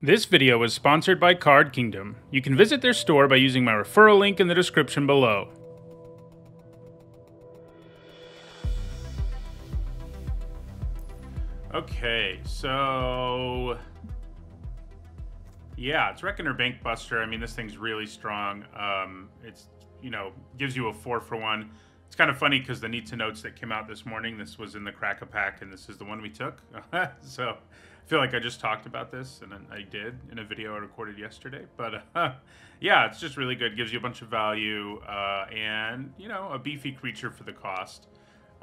This video is sponsored by Card Kingdom. You can visit their store by using my referral link in the description below. Okay, so yeah, it's Reckoner Bank Buster. I mean, this thing's really strong. It's, gives you a 4-for-1. It's kind of funny because the Needs and Notes that came out this morning, this was in the Crack-a-Pack, and this is the one we took. So I feel like I just talked about this, and I did in a video I recorded yesterday. But yeah, it's just really good. Gives you a bunch of value and, a beefy creature for the cost.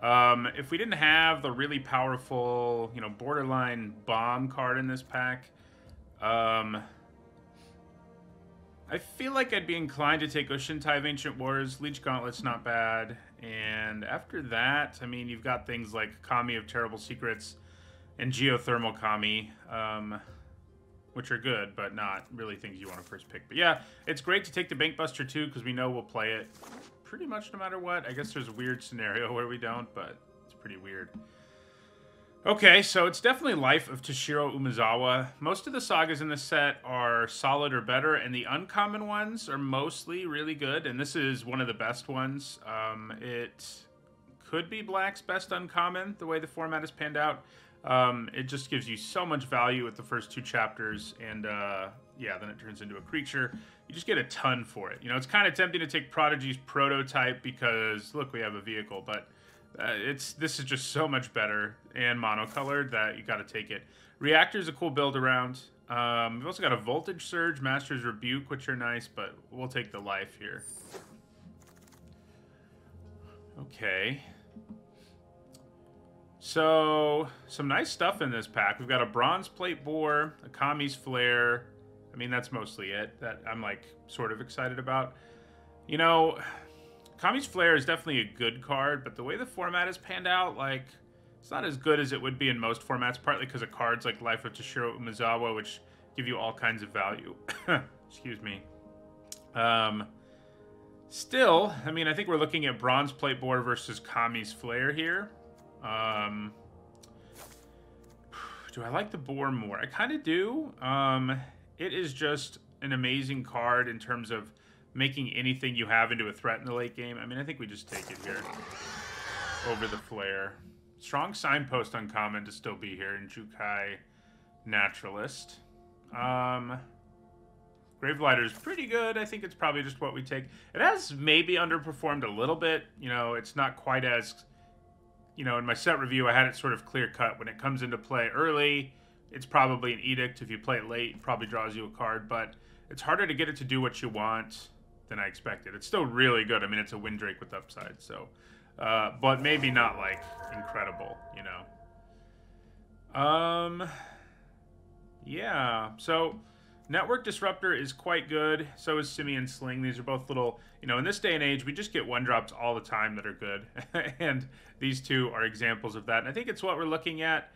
If we didn't have the really powerful, borderline bomb card in this pack, I feel like I'd be inclined to take Ushintai of Ancient Wars. Leech Gauntlet's not bad. And after that, I mean, you've got things like Kami of Terrible Secrets and Geothermal Kami, which are good, but not really things you want to first pick. But yeah, it's great to take the Bankbuster too, because we know we'll play it pretty much no matter what. I guess there's a weird scenario where we don't, but it's pretty weird. Okay, so it's definitely Life of Toshiro Umezawa. Most of the sagas in this set are solid or better, and the uncommon ones are mostly really good, and this is one of the best ones. It could be Black's best uncommon, the way the format is panned out. It just gives you so much value with the first 2 chapters, and yeah, then it turns into a creature. You just get a ton for it. It's kind of tempting to take Prodigy's Prototype because, look, we have a vehicle, but this is just so much better and monocolored that you got to take it. Reactor's a cool build around. We've also got a Voltage Surge, Master's Rebuke, which are nice, but we'll take the life here. Okay. So, some nice stuff in this pack. We've got a Bronze Plate Boar, a Kami's Flare. I mean, that's mostly it that I'm, sort of excited about. Kami's Flare is definitely a good card, but the way the format is panned out, it's not as good as it would be in most formats, partly because of cards like Life of Toshiro Umezawa, which give you all kinds of value. Excuse me. Still, I mean, I think we're looking at Bronze Plate Board versus Kami's Flare here. Do I like the Boar more? I kind of do. It is just an amazing card in terms of making anything you have into a threat in the late game. I mean, I think we just take it here over the Flare. Strong Signpost uncommon to still be here in Jukai Naturalist. Gravelighter is pretty good. I think it's probably just what we take. It has maybe underperformed a little bit. It's not quite as, in my set review, I had it sort of clear cut. When it comes into play early, it's probably an Edict. If you play it late, it probably draws you a card, but it's harder to get it to do what you want than I expected. It's still really good. I mean, it's a Windrake with upside, so but maybe not incredible, yeah, so Network Disruptor is quite good. So is Simian Sling. These are both little, in this day and age, we just get 1-drops all the time that are good. And these two are examples of that. And I think it's what we're looking at.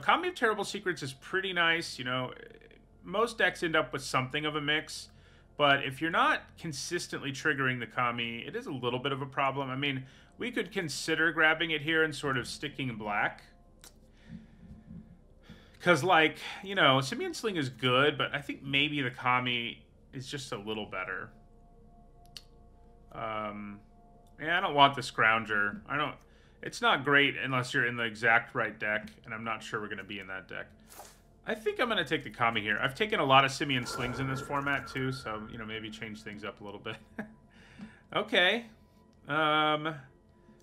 Kami of Terrible Secrets is pretty nice. Most decks end up with something of a mix. But if you're not consistently triggering the Kami, it is a little bit of a problem. I mean, we could consider grabbing it here and sort of sticking Black. Because, Simian Sling is good, but I think maybe the Kami is just a little better. Yeah, I don't want the Scrounger. It's not great unless you're in the exact right deck, and I'm not sure we're going to be in that deck. I think I'm going to take the Kami here. I've taken a lot of Simian Slings in this format, too, so, maybe change things up a little bit. Okay.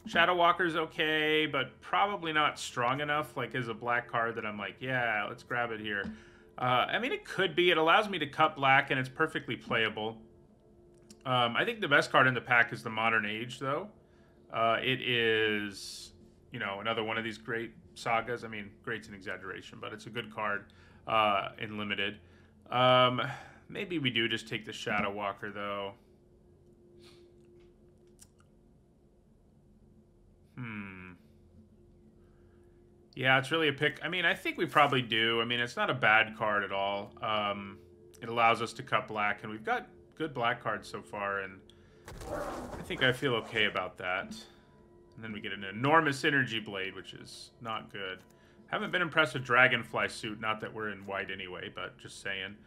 Shadow Walker's okay, but probably not strong enough, as a black card that I'm yeah, let's grab it here. I mean, it could be. It allows me to cut black, and it's perfectly playable. I think the best card in the pack is the Modern Age, though. It is, another one of these great sagas. I mean, great's an exaggeration, but it's a good card in Limited. Maybe we do just take the Shadow Walker, though. Yeah, it's really a pick. I mean, I think we probably do. I mean, it's not a bad card at all. It allows us to cut black, and we've got good black cards so far, and I think I feel okay about that. And then we get an enormous Energy Blade, which is not good. Haven't been impressed with Dragonfly Suit. Not that we're in white anyway, but just saying.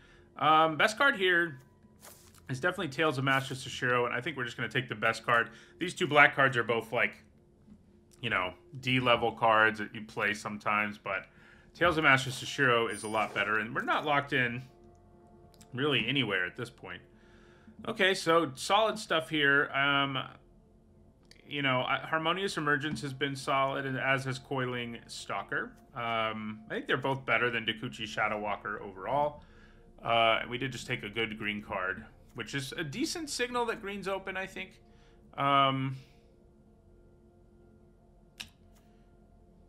Best card here is definitely Tales of Master Sashiro, and I think we're just going to take the best card. These two black cards are both, like, you know, D-level cards that you play sometimes, but Tales of Master Sashiro is a lot better, and we're not locked in really anywhere at this point. Okay, so solid stuff here. You know, Harmonious Emergence has been solid, and as has Coiling Stalker. I think they're both better than Dakuchi Shadow Walker overall. We did just take a good green card, which is a decent signal that green's open, I think.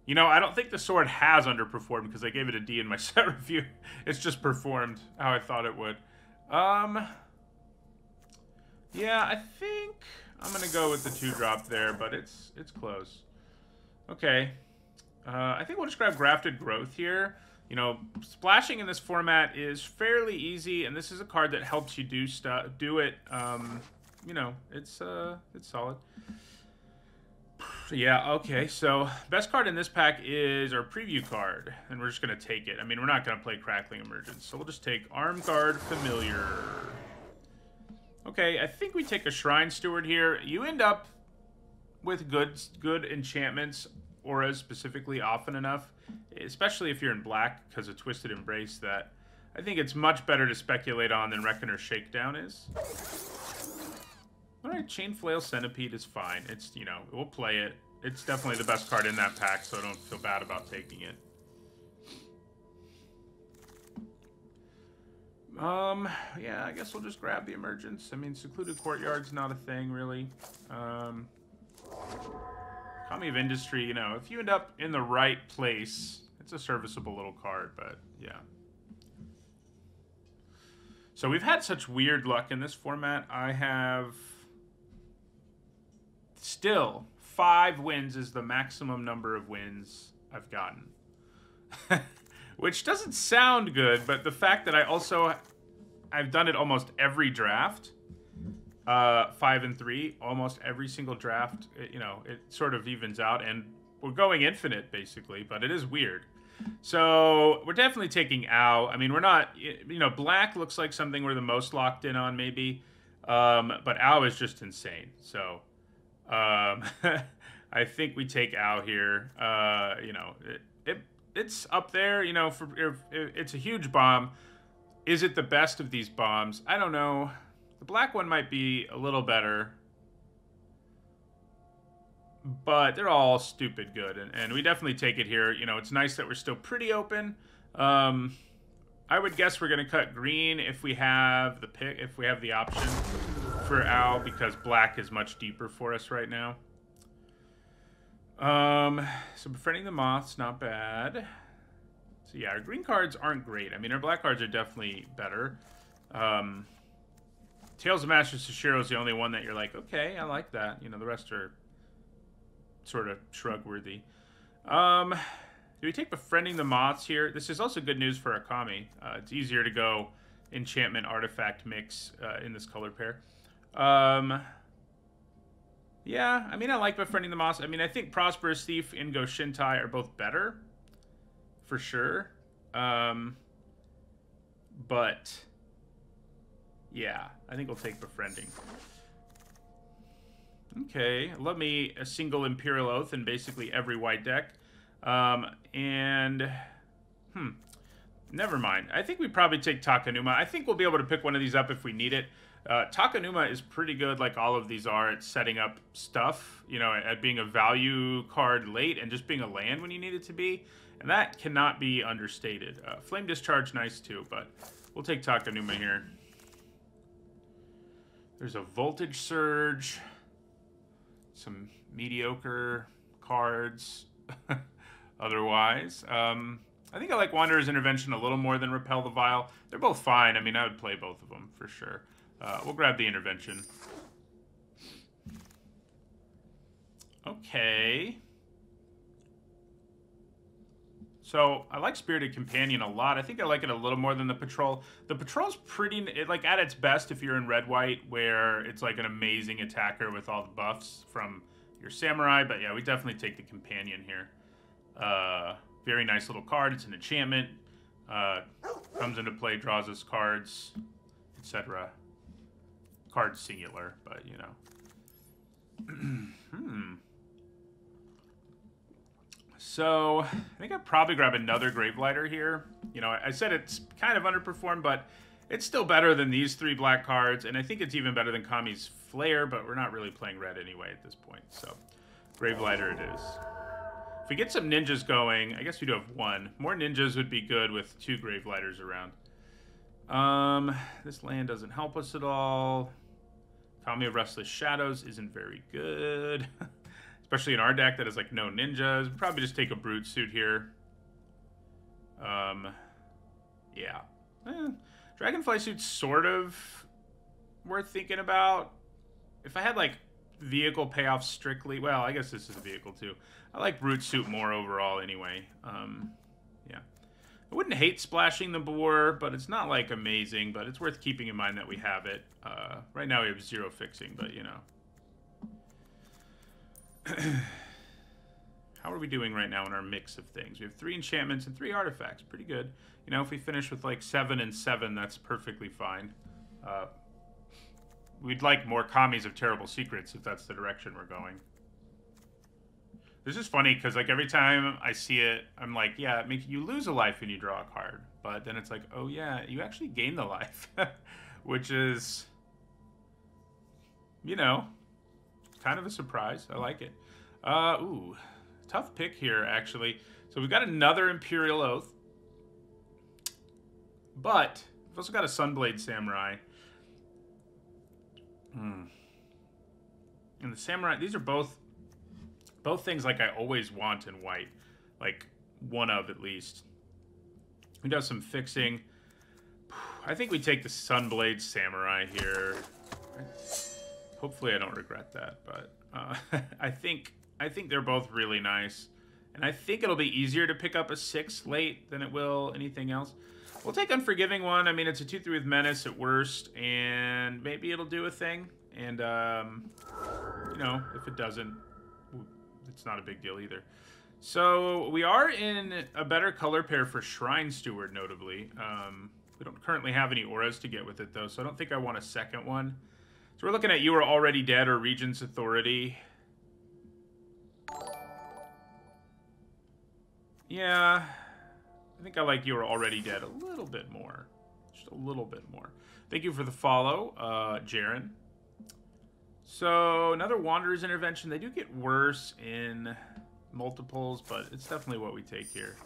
You know, I don't think the sword has underperformed because I gave it a D in my set review. It's just performed how I thought it would. Yeah, I think I'm going to go with the 2-drop there, but it's close. Okay. I think we'll just grab Grafted Growth here. You know, splashing in this format is fairly easy, and this is a card that helps you do it. You know, it's solid. Yeah, okay, so best card in this pack is our preview card, and we're just going to take it. I mean, we're not going to play Crackling Emergence, so we'll just take Arm Guard Familiar. Okay, I think we take a Shrine Steward here. You end up with good enchantments, auras specifically, often enough, especially if you're in black because of Twisted Embrace, that I think it's much better to speculate on than Reckoner Shakedown is. Alright, Chain Flail Centipede is fine. It's, you know, we'll play it. It's definitely the best card in that pack, so I don't feel bad about taking it. Yeah, I guess we'll just grab the Emergence. I mean, Secluded Courtyard's not a thing, really. Kami of Industry, you know, if you end up in the right place, it's a serviceable little card, but yeah. So we've had such weird luck in this format. I have still 5 wins is the maximum number of wins I've gotten. Which doesn't sound good, but the fact that I've done it almost every draft, 5 and 3, almost every single draft, you know, it sort of evens out, and we're going infinite, basically, but it is weird. So, we're definitely taking Ow. I mean, we're not, you know, black looks like something we're the most locked in on, maybe, but Ow is just insane, so, I think we take Ow here. You know, it's up there, you know, it's a huge bomb. Is it the best of these bombs? I don't know. The black one might be a little better, but they're all stupid good, and we definitely take it here. You know, it's nice that we're still pretty open. I would guess we're going to cut green if we have the option for Owl, because black is much deeper for us right now. So Befriending the Moth's not bad. So yeah, our green cards aren't great. I mean, our black cards are definitely better. Tales of Master Sashiro is the only one that you're like, okay, I like that. You know, the rest are sort of shrug-worthy. Do we take Befriending the Moths here? This is also good news for Akami. It's easier to go enchantment artifact mix in this color pair. Yeah, I mean, I like Befriending the Moths. I mean, I think Prosperous Thief and Go Shintai are both better, for sure. But yeah, I think we'll take Befriending. Okay, love me a single Imperial Oath in basically every white deck. Never mind. I think we probably take Takanuma. I think we'll be able to pick one of these up if we need it. Takanuma is pretty good, like all of these are, at setting up stuff, you know, at being a value card late and just being a land when you need it to be. And that cannot be understated. Flame Discharge, nice too, but we'll take Takanuma here. There's a Voltage Surge, some mediocre cards otherwise. I think I like Wanderer's Intervention a little more than Repel the Vile. They're both fine. I mean, I would play both of them for sure. We'll grab the Intervention. Okay. So, I like Spirited Companion a lot. I think I like it a little more than the Patrol. The Patrol's pretty, like, at its best if you're in red-white, where it's like an amazing attacker with all the buffs from your Samurai. But yeah, we definitely take the Companion here. Very nice little card. It's an enchantment. Comes into play, draws us cards, etc. Cards singular, but you know. So, I think I'd probably grab another Gravelighter here. You know, I said it's kind of underperformed, but it's still better than these 3 black cards, and I think it's even better than Kami's Flare, but we're not really playing red anyway at this point, so Gravelighter it is. If we get some ninjas going, I guess we do have 1. More ninjas would be good with 2 Gravelighters around. This land doesn't help us at all. Kami of Restless Shadows isn't very good. Especially in our deck that has, like, no ninjas. We'd probably just take a Brute Suit here. Yeah. Dragonfly Suit's sort of worth thinking about. If I had, like, vehicle payoff strictly... Well, I guess this is a vehicle, too. I like Brute Suit more overall anyway. Yeah. I wouldn't hate splashing the boar, but it's not, like, amazing. But it's worth keeping in mind that we have it. Right now we have 0 fixing, but, you know. How are we doing right now in our mix of things? We have 3 enchantments and 3 artifacts. Pretty good. You know, if we finish with like 7 and 7, that's perfectly fine. We'd like more Kamis of Terrible Secrets if that's the direction we're going. This is funny because like every time I see it, I'm like, yeah, it makes you lose a life when you draw a card. But then it's like, oh yeah, you actually gain the life. Which is, you know, kind of a surprise. I like it. Ooh, tough pick here, actually. So we've got another Imperial Oath. But we've also got a Sunblade Samurai. And the Samurai, these are both things like I always want in white. Like, one of at least. We do some fixing. I think we take the Sunblade Samurai here. Hopefully I don't regret that, but I think they're both really nice. And I think it'll be easier to pick up a 6 late than it will anything else. We'll take Unforgiving One. I mean, it's a 2/3 with Menace at worst, and maybe it'll do a thing. And, you know, if it doesn't, it's not a big deal either. So we are in a better color pair for Shrine Steward, notably. We don't currently have any auras to get with it, though, so I don't think I want a second one. So we're looking at You Are Already Dead or Regent's Authority. Yeah, I think I like You Are Already Dead a little bit more. Just a little bit more. Thank you for the follow, Jaren. So, another Wanderer's Intervention. They do get worse in multiples, but it's definitely what we take here.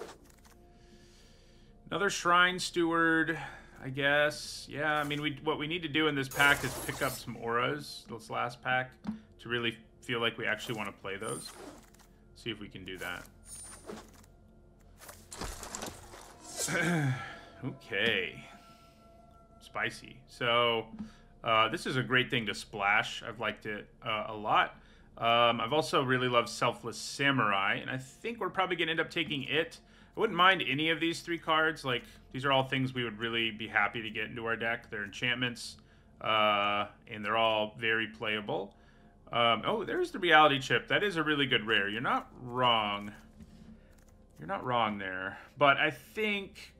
Another Shrine Steward, I guess. Yeah, I mean, what we need to do in this pack is pick up some auras, this last pack, to really feel like we actually want to play those. See if we can do that. Okay. Spicy. So, this is a great thing to splash. I've liked it a lot. I've also really loved Selfless Samurai, and I think we're probably going to end up taking it. I wouldn't mind any of these 3 cards. Like, these are all things we would really be happy to get into our deck. They're enchantments, and they're all very playable. Oh, there's the Reality Chip. That is a really good rare. You're not wrong. You're not wrong there. But I think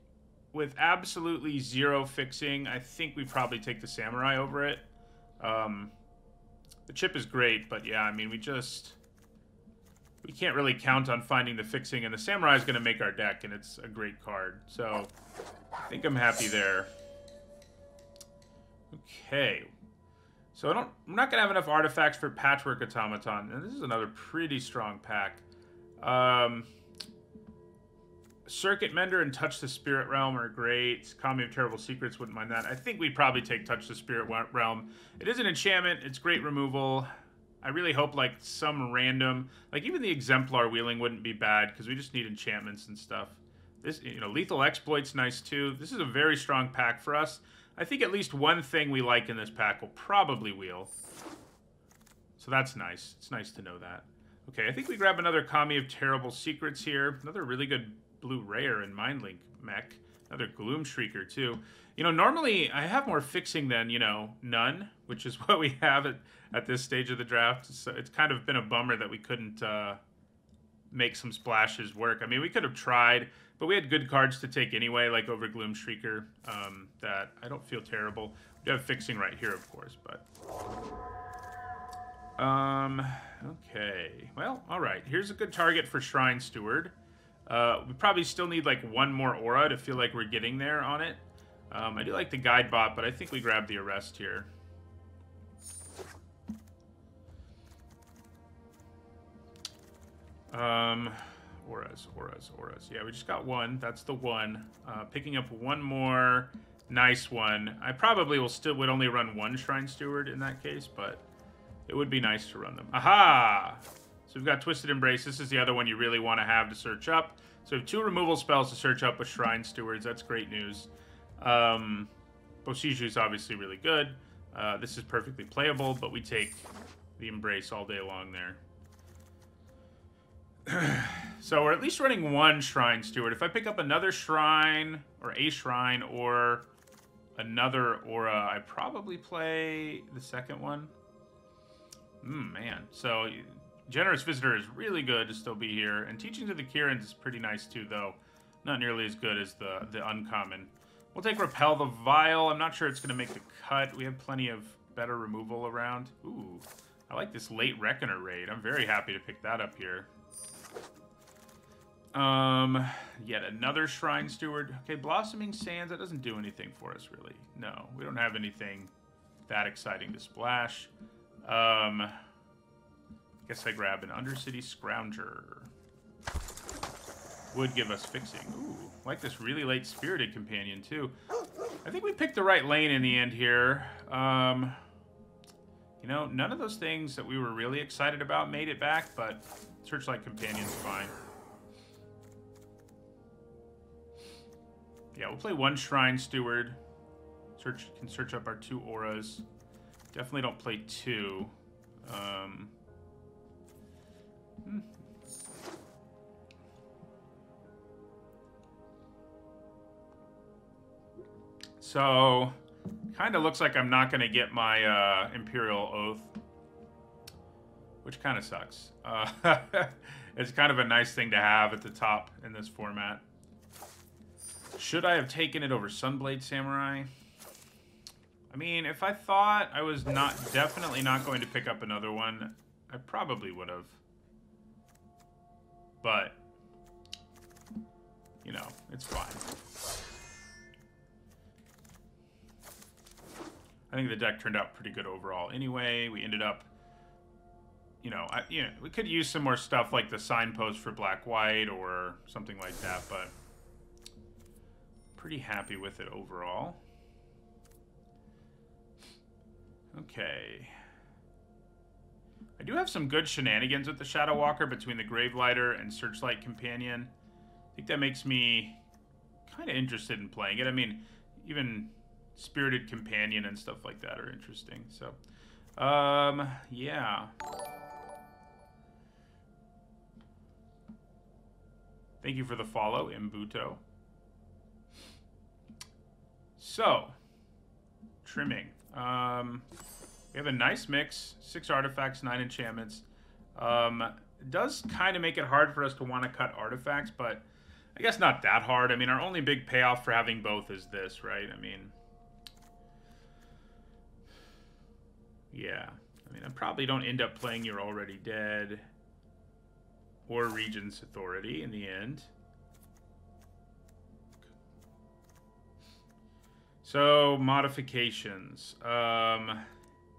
with absolutely 0 fixing, I think we probably take the Samurai over it. The chip is great, but yeah, I mean, we can't really count on finding the fixing, and the Samurai is going to make our deck, and it's a great card. So I think I'm happy there. Okay. So I'm not going to have enough artifacts for Patchwork Automaton, and this is another pretty strong pack. Circuit Mender and Touch the Spirit Realm are great. Kami of Terrible Secrets, wouldn't mind that. I think we'd probably take Touch the Spirit Realm. It is an enchantment. It's great removal. I really hope, like, some random... Like, even the Exemplar wheeling wouldn't be bad, because we just need enchantments and stuff. This, you know, Lethal Exploit's nice, too. This is a very strong pack for us. I think at least one thing we like in this pack will probably wheel. So that's nice. It's nice to know that. Okay, I think we grab another Kami of Terrible Secrets here. Another really good blue rare in Mindlink mech. Another Gloom Shrieker, too. You know, normally I have more fixing than, you know, none, which is what we have at this stage of the draft. So it's kind of been a bummer that we couldn't make some splashes work. I mean, we could have tried, but we had good cards to take anyway, like over Gloom Shrieker, that I don't feel terrible. We do have fixing right here, of course, but... okay. Well, alright. Here's a good target for Shrine Steward. We probably still need, like, one more aura to feel like we're getting there on it. I do like the Guide Bot, but I think we grab the Arrest here. Auras. Yeah, we just got one. That's the one. Picking up one more nice one. I probably would only run one Shrine Steward in that case, but it would be nice to run them. Aha! So we've got Twisted Embrace. This is the other one you really want to have to search up. So we have 2 removal spells to search up with Shrine Stewards. That's great news. Bosiju is obviously really good. This is perfectly playable, but we take the Embrace all day long there. So we're at least running one Shrine Steward. If I pick up another Shrine, or a Shrine, or another Aura, I probably play the second one. Man. So Generous Visitor is really good to still be here. And Teachings of the Kirans is pretty nice too, though. Not nearly as good as the uncommon. We'll take Repel the Vile. I'm not sure it's going to make the cut. We have plenty of better removal around. Ooh, I like this late Reckoner raid. I'm very happy to pick that up here. Yet another Shrine Steward. Okay, Blossoming Sands, that doesn't do anything for us, really. No, we don't have anything that exciting to splash. Guess I grab an Undercity Scrounger. Would give us fixing. Ooh, like this really late Spirited Companion, too. I think we picked the right lane in the end here. You know, none of those things that we were really excited about made it back, but Searchlight Companion's fine. Yeah, we'll play one Shrine Steward. Can search up our 2 auras. Definitely don't play 2. So, kind of looks like I'm not going to get my Imperial Oath, which kind of sucks. It's kind of a nice thing to have at the top in this format. Should I have taken it over Sunblade Samurai? I mean, if I thought I was definitely not going to pick up another one, I probably would have. But, you know, it's fine. I think the deck turned out pretty good overall. Anyway, we ended up, you know, we could use some more stuff like the Signpost for Black-White or something like that, but pretty happy with it overall. Okay. I do have some good shenanigans with the Shadow Walker between the Gravelighter and Searchlight Companion. I think that makes me kind of interested in playing it. I mean, even Spirited Companion and stuff like that are interesting. So, yeah. Thank you for the follow, Imbuto. So, trimming. We have a nice mix. 6 artifacts, 9 enchantments. It does kind of make it hard for us to want to cut artifacts, but I guess not that hard. I mean, our only big payoff for having both is this, right? I mean, yeah. I mean, I probably don't end up playing You're Already Dead or Regent's Authority in the end. So, modifications.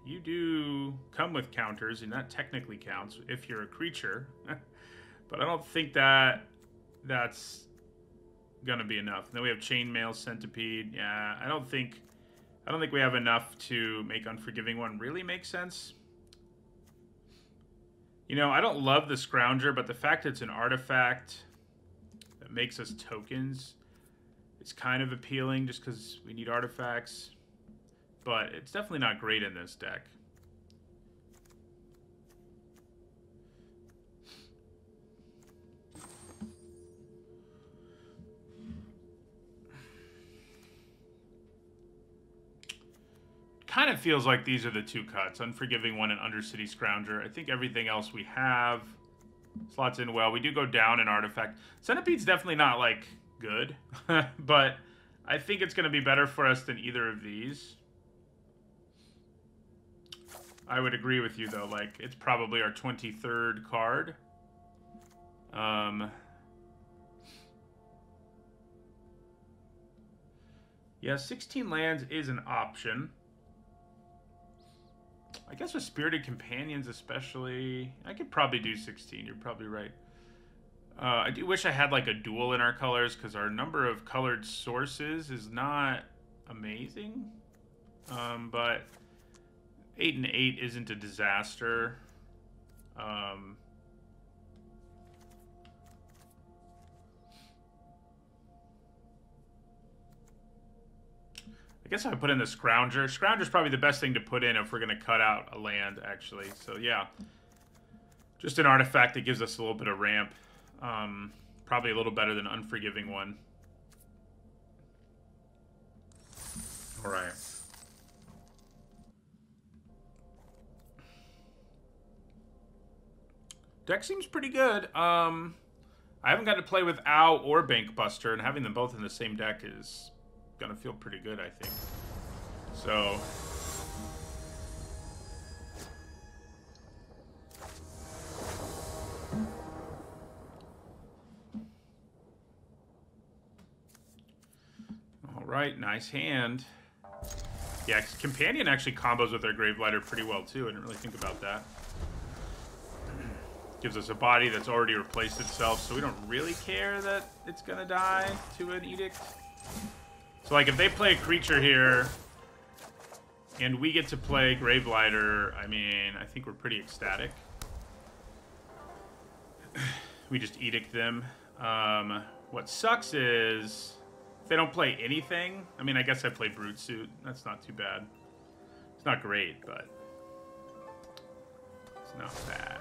You do come with counters, and that technically counts if you're a creature. But I don't think that's gonna be enough. Then we have Chainmail Centipede. Yeah, I don't think we have enough to make Unforgiving One really make sense. You know, I don't love the Scrounger, but the fact it's an artifact that makes us tokens, it's kind of appealing just because we need artifacts. But it's definitely not great in this deck. Kind of feels like these are the 2 cuts. Unforgiving One and Undercity Scrounger. I think everything else we have Slots in well. We do go down an artifact. Centipede's definitely not, like, good. But I think it's going to be better for us than either of these. I would agree with you, though. Like, it's probably our 23rd card. Yeah, 16 lands is an option. I guess with Spirited Companions especially, I could probably do 16. You're probably right. I do wish I had like a dual in our colors because our number of colored sources is not amazing. But 8 and 8 isn't a disaster. I guess I would put in the Scrounger. Scrounger's probably the best thing to put in if we're going to cut out a land, actually. So, yeah. Just an artifact that gives us a little bit of ramp. Probably a little better than Unforgiving One. Alright. Deck seems pretty good. I haven't got to play with Owl or Bankbuster, and having them both in the same deck is gonna feel pretty good, I think. So all right, nice hand. Yeah, Companion actually combos with our Gravelighter pretty well too. I didn't really think about that. Gives us a body that's already replaced itself, so we don't really care that it's gonna die to an Edict. So, like, if they play a creature here, and we get to play Gravelighter, I mean, I think we're pretty ecstatic. We just Edict them. What sucks is, if they don't play anything, I mean, I guess I play Brute Suit. That's not too bad. It's not great, but it's not bad.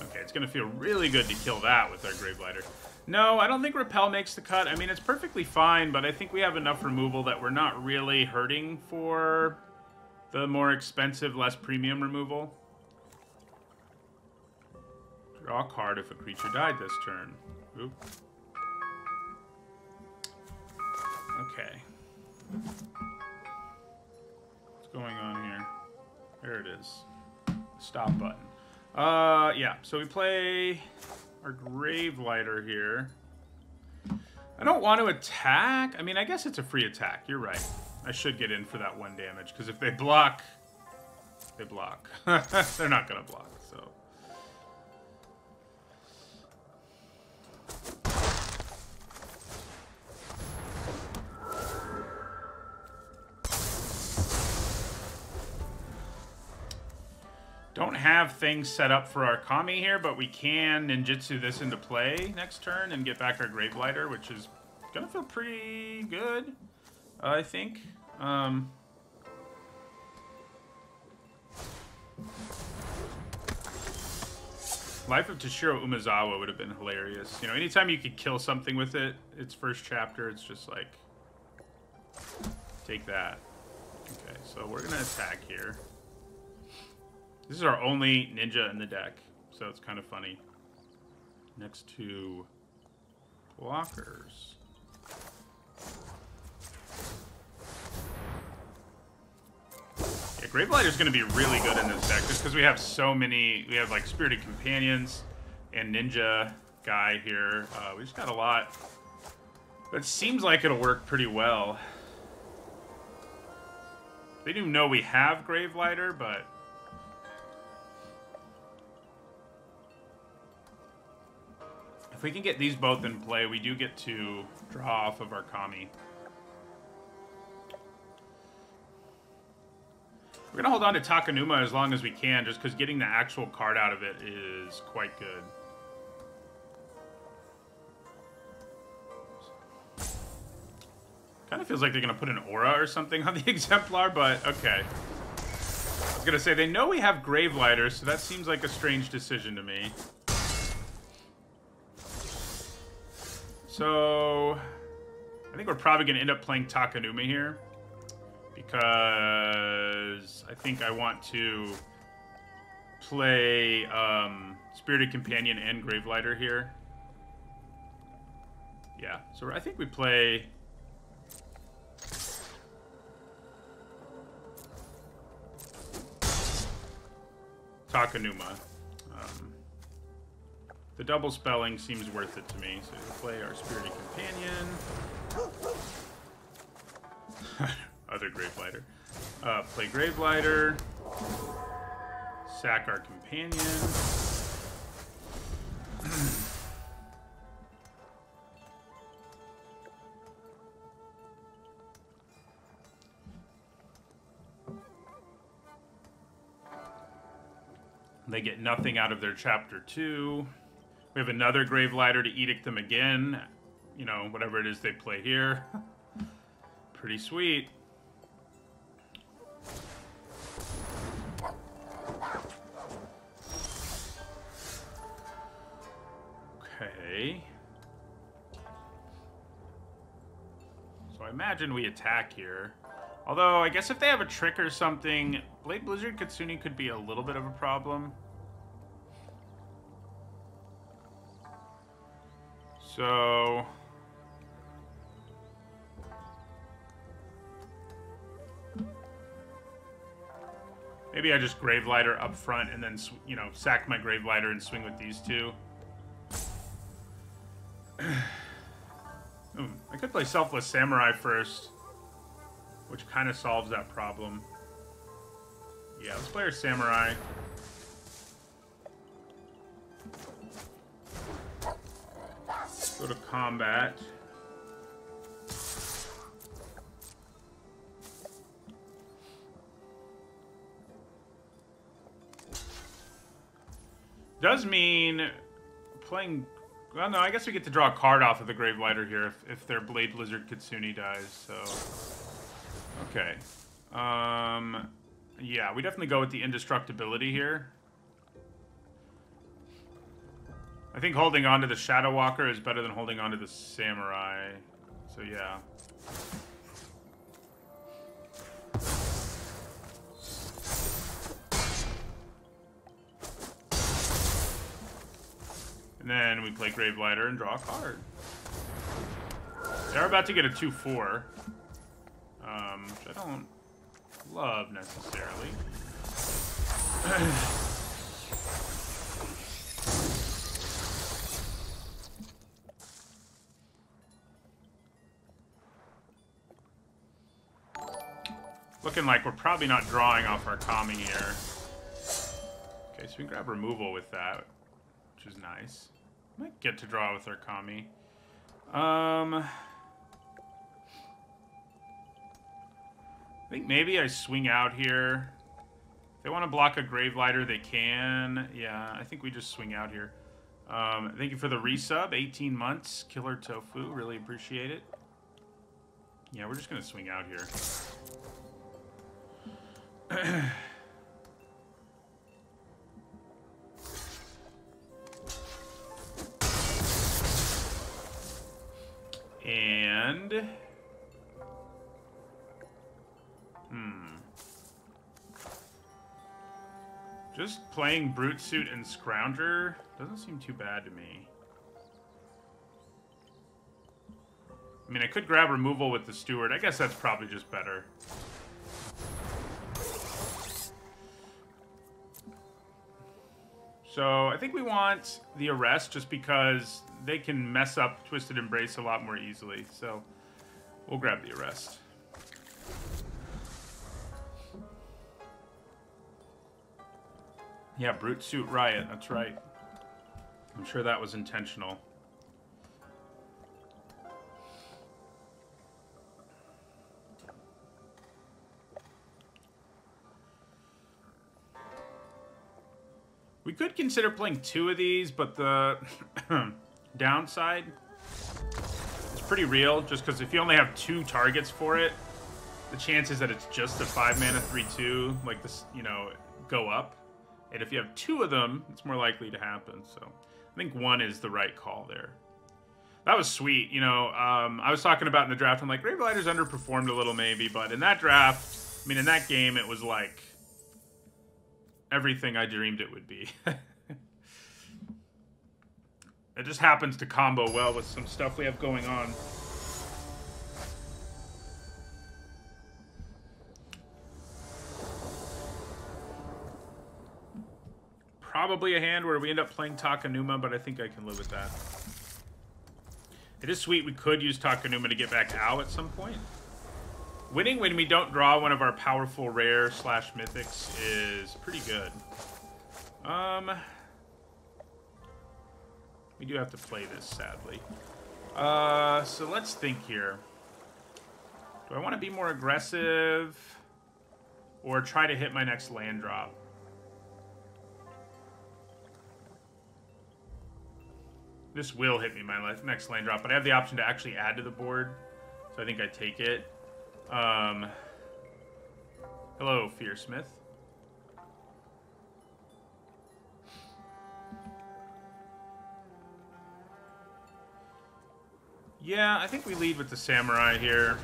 Okay, it's going to feel really good to kill that with our Gravelighter. No, I don't think Repel makes the cut. I mean, it's perfectly fine, but I think we have enough removal that we're not really hurting for the more expensive, less premium removal. Draw a card if a creature died this turn. Oop. Okay. What's going on here? There it is. Stop button. Yeah, so we play our Gravelighter here. I don't want to attack. I mean, I guess it's a free attack. You're right. I should get in for that 1 damage, because if they block, they block. They're not going to block, so. Don't have things set up for our Kami here, but we can ninjutsu this into play next turn and get back our Gravelighter, which is gonna feel pretty good, I think. Life of Toshiro Umezawa would have been hilarious. You know, anytime you could kill something with it, its first chapter, it's just like, take that. Okay, so we're gonna attack here. This is our only ninja in the deck, so it's kind of funny. Next to blockers. Yeah, Gravelighter's going to be really good in this deck, just because we have so many. We have like Spirited Companions and Ninja guy here. We just got a lot. But it seems like it'll work pretty well. They do know we have Gravelighter, but if we can get these both in play, we do get to draw off of our Kami. We're going to hold on to Takanuma as long as we can, just because getting the actual card out of it is quite good. Kind of feels like they're going to put an aura or something on the Exemplar, but okay. I was going to say, they know we have Gravelighter, so that seems like a strange decision to me. So, I think we're probably going to end up playing Takanuma here, because I think I want to play Spirited Companion and Gravelighter here. Yeah, so I think we play... Takanuma. The double spelling seems worth it to me, so we'll play our Spirited Companion. Other Gravelighter. Play Gravelighter. Sack our companion. They get nothing out of their chapter 2. We have another Gravelighter to edict them again. You know, whatever it is they play here. Pretty sweet. Okay. So I imagine we attack here. Although, I guess if they have a trick or something, Blade Blizzard Kitsune could be a little bit of a problem. So... maybe I just Gravelighter up front and then, you know, sack my Gravelighter and swing with these two. I could play Selfless Samurai first, which kind of solves that problem. Yeah, let's play our Samurai. Go to combat. Does mean playing... well, no, I guess we get to draw a card off of the Gravelighter here if their Blade Blizzard Kitsune dies, so... okay. Yeah, we definitely go with the indestructibility here. I think holding on to the Shadow Walker is better than holding on to the Samurai. So, yeah. And then we play Gravelighter and draw a card. They're about to get a 2/4. Which I don't love necessarily. Looking like we're probably not drawing off our Kami here. Okay, so we can grab removal with that, which is nice. Might get to draw with our Kami. I think maybe I swing out here. If they want to block a Gravelighter, they can. Yeah, I think we just swing out here. Thank you for the resub. 18 months. Killer Tofu. Really appreciate it. Yeah, we're just going to swing out here. And... just playing Brute Suit and Scrounger doesn't seem too bad to me. I mean, I could grab removal with the Steward. I guess that's probably just better. So, I think we want the Arrest just because they can mess up Twisted Embrace a lot more easily. So, we'll grab the Arrest. Yeah, Brute Suit Riot, that's right. I'm sure that was intentional. We could consider playing 2 of these, but the downside is pretty real, just because if you only have 2 targets for it, the chances that it's just a 5-mana 3/2, like this, you know, go up. And if you have 2 of them, it's more likely to happen. So I think 1 is the right call there. That was sweet. You know, I was talking about in the draft, I'm like, Gravelighter's underperformed a little maybe, but in that draft, I mean, in that game, it was like... everything I dreamed it would be. It just happens to combo well with some stuff we have going on. Probably a hand where we end up playing Takenuma, but I think I can live with that. It is sweet. We could use Takenuma to get back out at some point. Winning when we don't draw one of our powerful rare / mythics is pretty good. We do have to play this, sadly. So let's think here. Do I want to be more aggressive or try to hit my next land drop? This will hit me my next land drop, but I have the option to actually add to the board, so I think I take it. Hello, Fearsmith. Yeah, I think we lead with the Samurai here.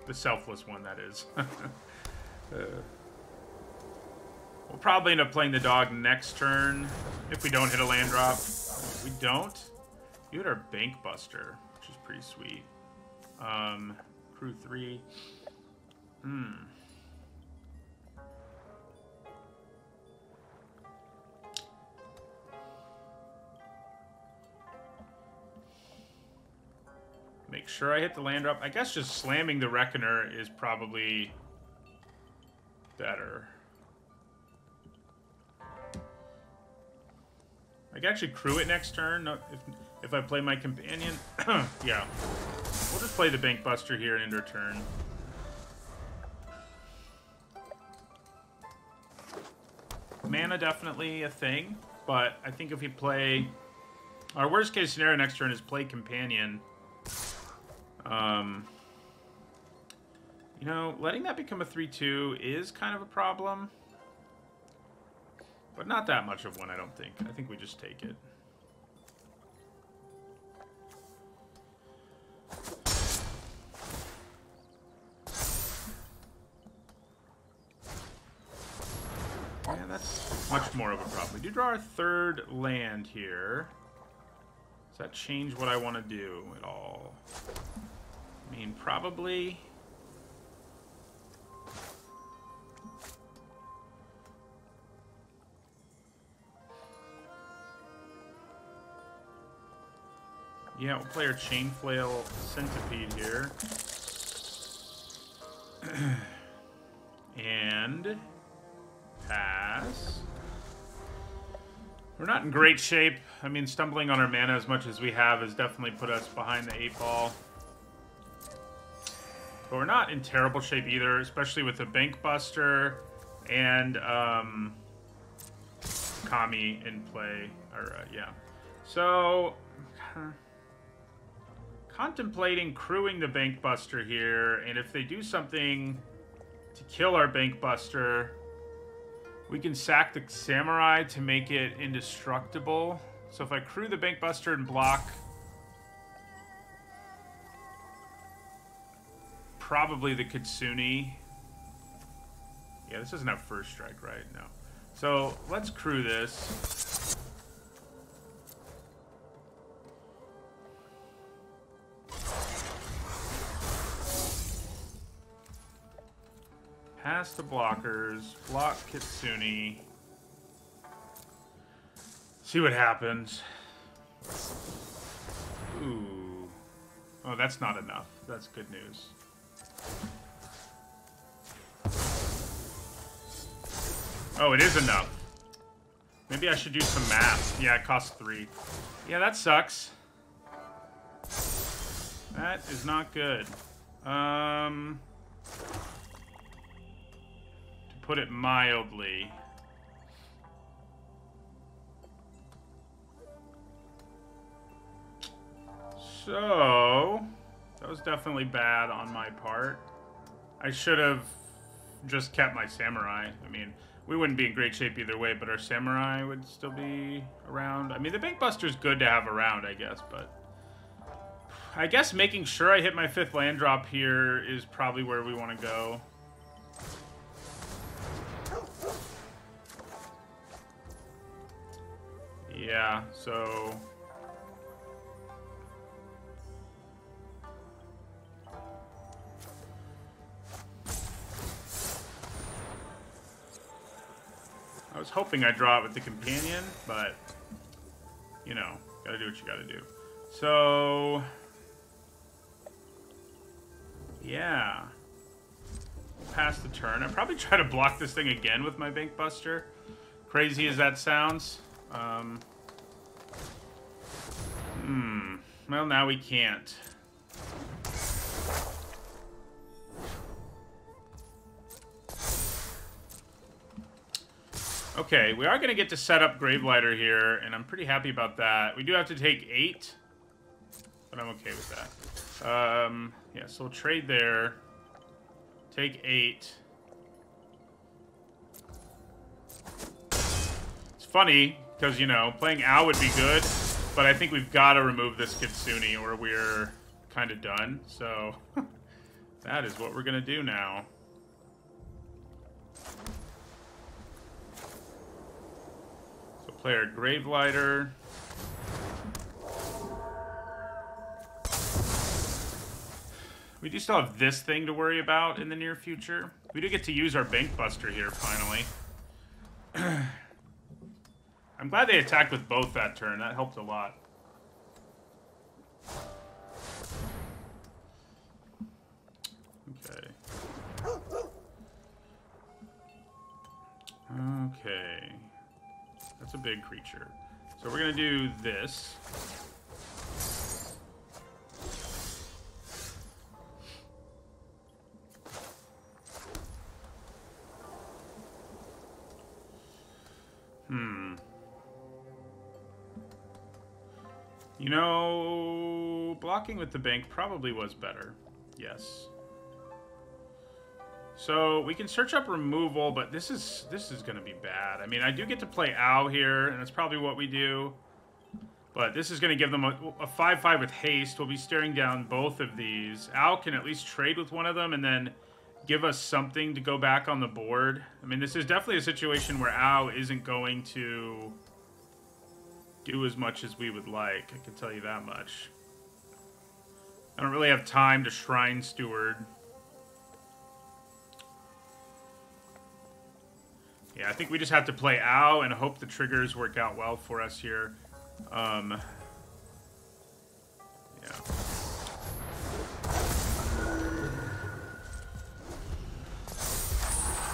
The selfless one, that is. We'll probably end up playing the dog next turn if we don't hit a land drop. If we don't, you hit our Bank Buster, which is pretty sweet. Crew 3. Make sure I hit the land drop. I guess just slamming the Reckoner is probably better. I can actually crew it next turn if I play my companion. Yeah. We'll just play the Bank Buster here and end our turn. Mana definitely a thing, but I think if we play... Our worst case scenario next turn is play companion. You know, letting that become a 3-2 is kind of a problem. But not that much of one, I don't think. I think we just take it. Yeah, that's much more of a problem. We do draw our third land here. Does that change what I want to do at all? I mean, probably... Yeah, we'll play our Chain Flail Centipede here. And pass. We're not in great shape. I mean, stumbling on our mana as much as we have has definitely put us behind the 8-ball. But we're not in terrible shape either, especially with the Bank Buster and Kami in play. Or, yeah. So... contemplating crewing the Bank Buster here, and if they do something to kill our Bank Buster, we can sack the Samurai to make it indestructible. So if I crew the Bank Buster and block, probably the Kitsune. Yeah, this doesn't have first strike, right? No. So let's crew this. Pass the blockers, block Kitsune. See what happens. Ooh. Oh, that's not enough. That's good news. Oh, it is enough. Maybe I should do some math. Yeah, it costs 3. Yeah, that sucks. That is not good. Put it mildly. So, that was definitely bad on my part. I should have just kept my Samurai. I mean, we wouldn't be in great shape either way, but our Samurai would still be around. I mean, the Bank Buster's good to have around, I guess, but... I guess making sure I hit my 5th land drop here is probably where we want to go. Yeah, so... I was hoping I'd draw it with the companion, but, you know, gotta do what you gotta do. So, yeah. Pass the turn. I'd probably try to block this thing again with my Bank Buster. Crazy as that sounds. Well, now we can't. Okay, we are going to get to set up Gravelighter here, and I'm pretty happy about that. We do have to take 8, but I'm okay with that. Yeah, so we'll trade there. Take 8. It's funny, because, you know, playing Owl would be good, but I think we've got to remove this Kitsune, or we're kind of done. So, that is what we're going to do now. Play our Gravelighter. We do still have this thing to worry about in the near future. We do get to use our Bank Buster here, finally. I'm glad they attacked with both that turn. That helped a lot. Okay. Okay. That's a big creature. So we're going to do this. You know, blocking with the bank probably was better. Yes. So we can search up removal, but this is going to be bad. I mean, I do get to play Ow here, and that's probably what we do. But this is going to give them a 5/5 with haste. We'll be staring down both of these. Ow can at least trade with one of them and then give us something to go back on the board. I mean, this is definitely a situation where Ow isn't going to do as much as we would like. I can tell you that much. I don't really have time to Shrine Steward. Yeah, I think we just have to play Ow and hope the triggers work out well for us here. Yeah.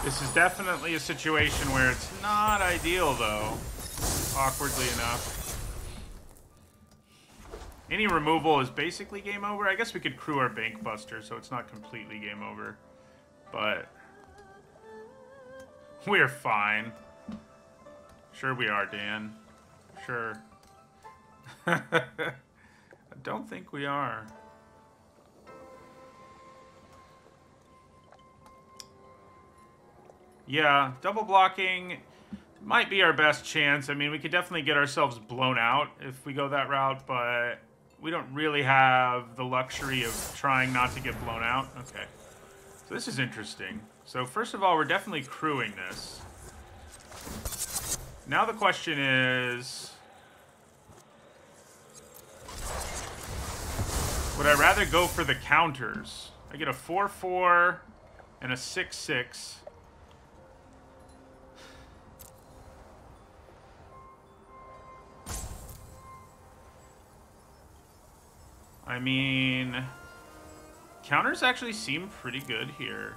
This is definitely a situation where it's not ideal, though. Awkwardly enough. Any removal is basically game over. I guess we could crew our Bank Buster, so it's not completely game over. But we're fine. Sure we are, Dan. Sure. I don't think we are. Yeah, double blocking might be our best chance. I mean, we could definitely get ourselves blown out if we go that route, but we don't really have the luxury of trying not to get blown out. Okay. So this is interesting. So first of all, we're definitely crewing this. Now the question is, would I rather go for the counters? I get a 4/4 and a 6/6. I mean, counters actually seem pretty good here.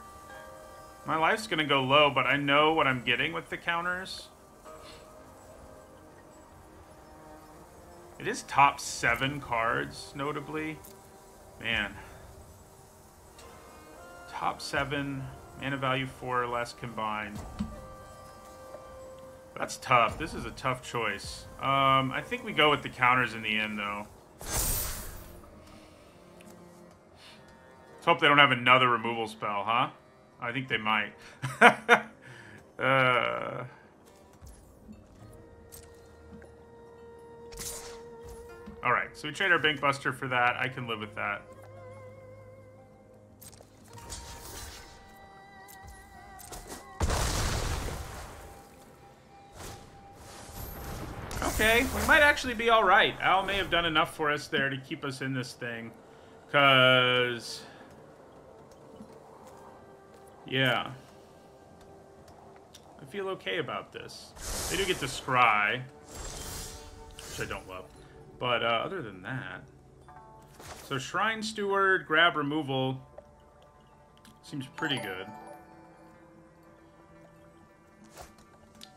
My life's gonna go low, but I know what I'm getting with the counters. It is top 7 cards, notably. Man. Top 7, mana value 4 or less combined. That's tough. This is a tough choice. I think we go with the counters in the end, though. Let's hope they don't have another removal spell, huh? I think they might. Alright, so we trade our Bank Buster for that. I can live with that. Okay, we might actually be all right. Al may have done enough for us there to keep us in this thing. Because... yeah. I feel okay about this. They do get to scry, which I don't love. But other than that... so Shrine Steward, grab removal. Seems pretty good.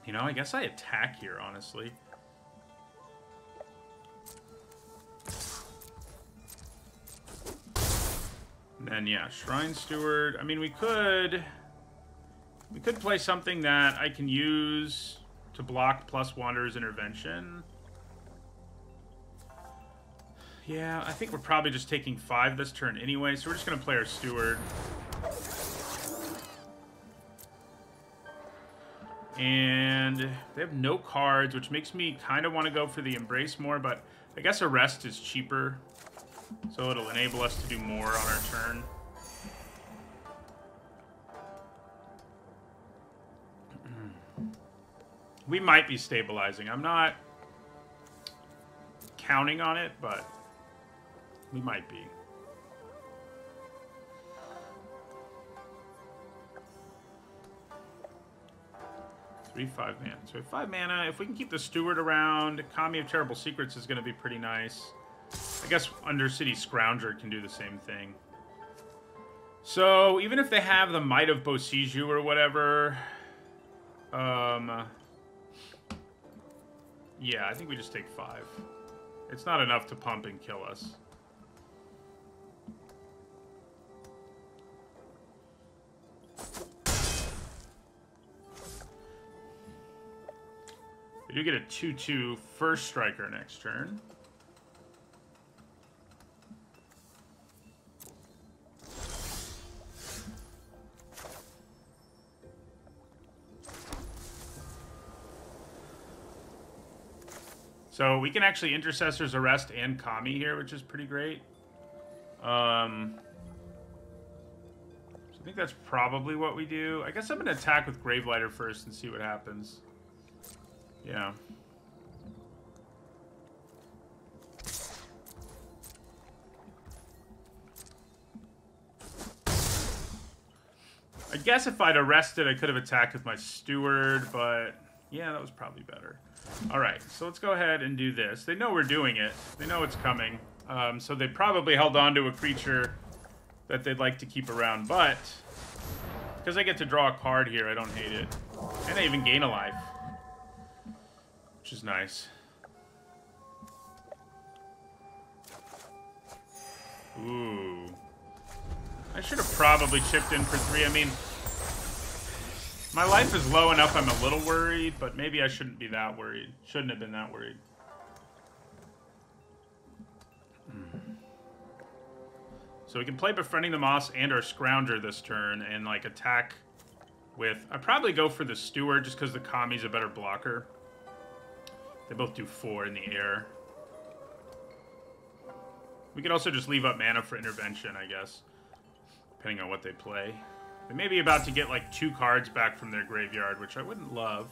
You know, I guess I attack here, honestly. And then, yeah, Shrine Steward. I mean, we could play something that I can use to block plus Wanderer's Intervention. Yeah, I think we're probably just taking 5 this turn anyway, so we're just going to play our Steward. And they have no cards, which makes me kind of want to go for the Embrace more, but I guess Arrest is cheaper, so it'll enable us to do more on our turn. We might be stabilizing. I'm not counting on it, but we might be. 3/5 mana. So we have 5 mana. If we can keep the Steward around, Kami of Terrible Secrets is going to be pretty nice. I guess Undercity Scrounger can do the same thing. So even if they have the Might of Bosiju or whatever, yeah, I think we just take 5. It's not enough to pump and kill us. We do get a 2/2 first striker next turn. So we can actually Intercessor's Arrest and Kami here, which is pretty great. So I think that's probably what we do. I guess I'm going to attack with Gravelighter first and see what happens. Yeah. I guess if I'd arrested, I could have attacked with my Steward, but yeah, that was probably better. All right, so let's go ahead and do this. They know we're doing it. They know it's coming. So they probably held on to a creature that they'd like to keep around, but because I get to draw a card here, I don't hate it. And they even gain a life, which is nice. Ooh. I should have probably chipped in for 3. I mean, my life is low enough I'm a little worried, but maybe I shouldn't be that worried. Shouldn't have been that worried. So we can play Befriending the Moss and our Scrounger this turn and, like, attack with... I'd probably go for the Steward just because the Kami's a better blocker. They both do 4 in the air. We could also just leave up mana for Intervention, I guess, depending on what they play. They may be about to get, like, 2 cards back from their graveyard, which I wouldn't love.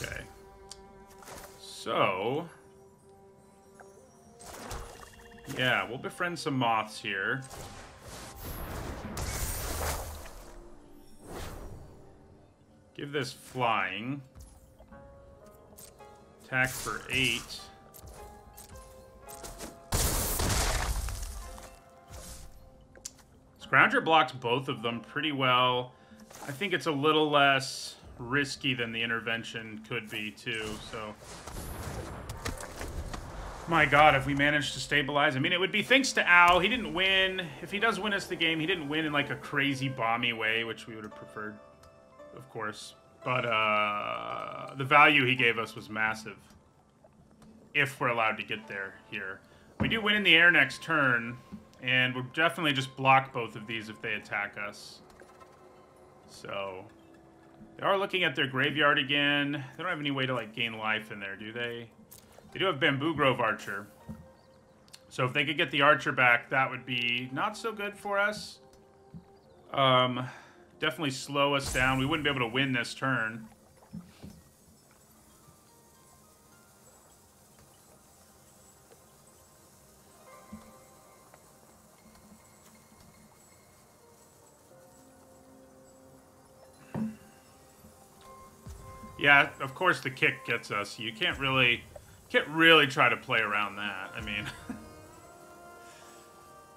Okay. So... yeah, we'll befriend some Moths here. Give this flying. Attack for 8. Scrounger blocks both of them pretty well. I think it's a little less risky than the Intervention could be, too, so... My god, if we managed to stabilize... I mean, it would be thanks to Al. He didn't win. If he does win us the game, he didn't win in, like, a crazy bomby way, which we would have preferred, of course. But, the value he gave us was massive. If we're allowed to get there here. We do win in the air next turn, and we'll definitely just block both of these if they attack us. So, they are looking at their graveyard again. They don't have any way to, like, gain life in there, do they? They do have Bamboo Grove Archer. So if they could get the Archer back, that would be not so good for us. Definitely slow us down. We wouldn't be able to win this turn. Yeah, of course the kick gets us. You can't really try to play around that. I mean,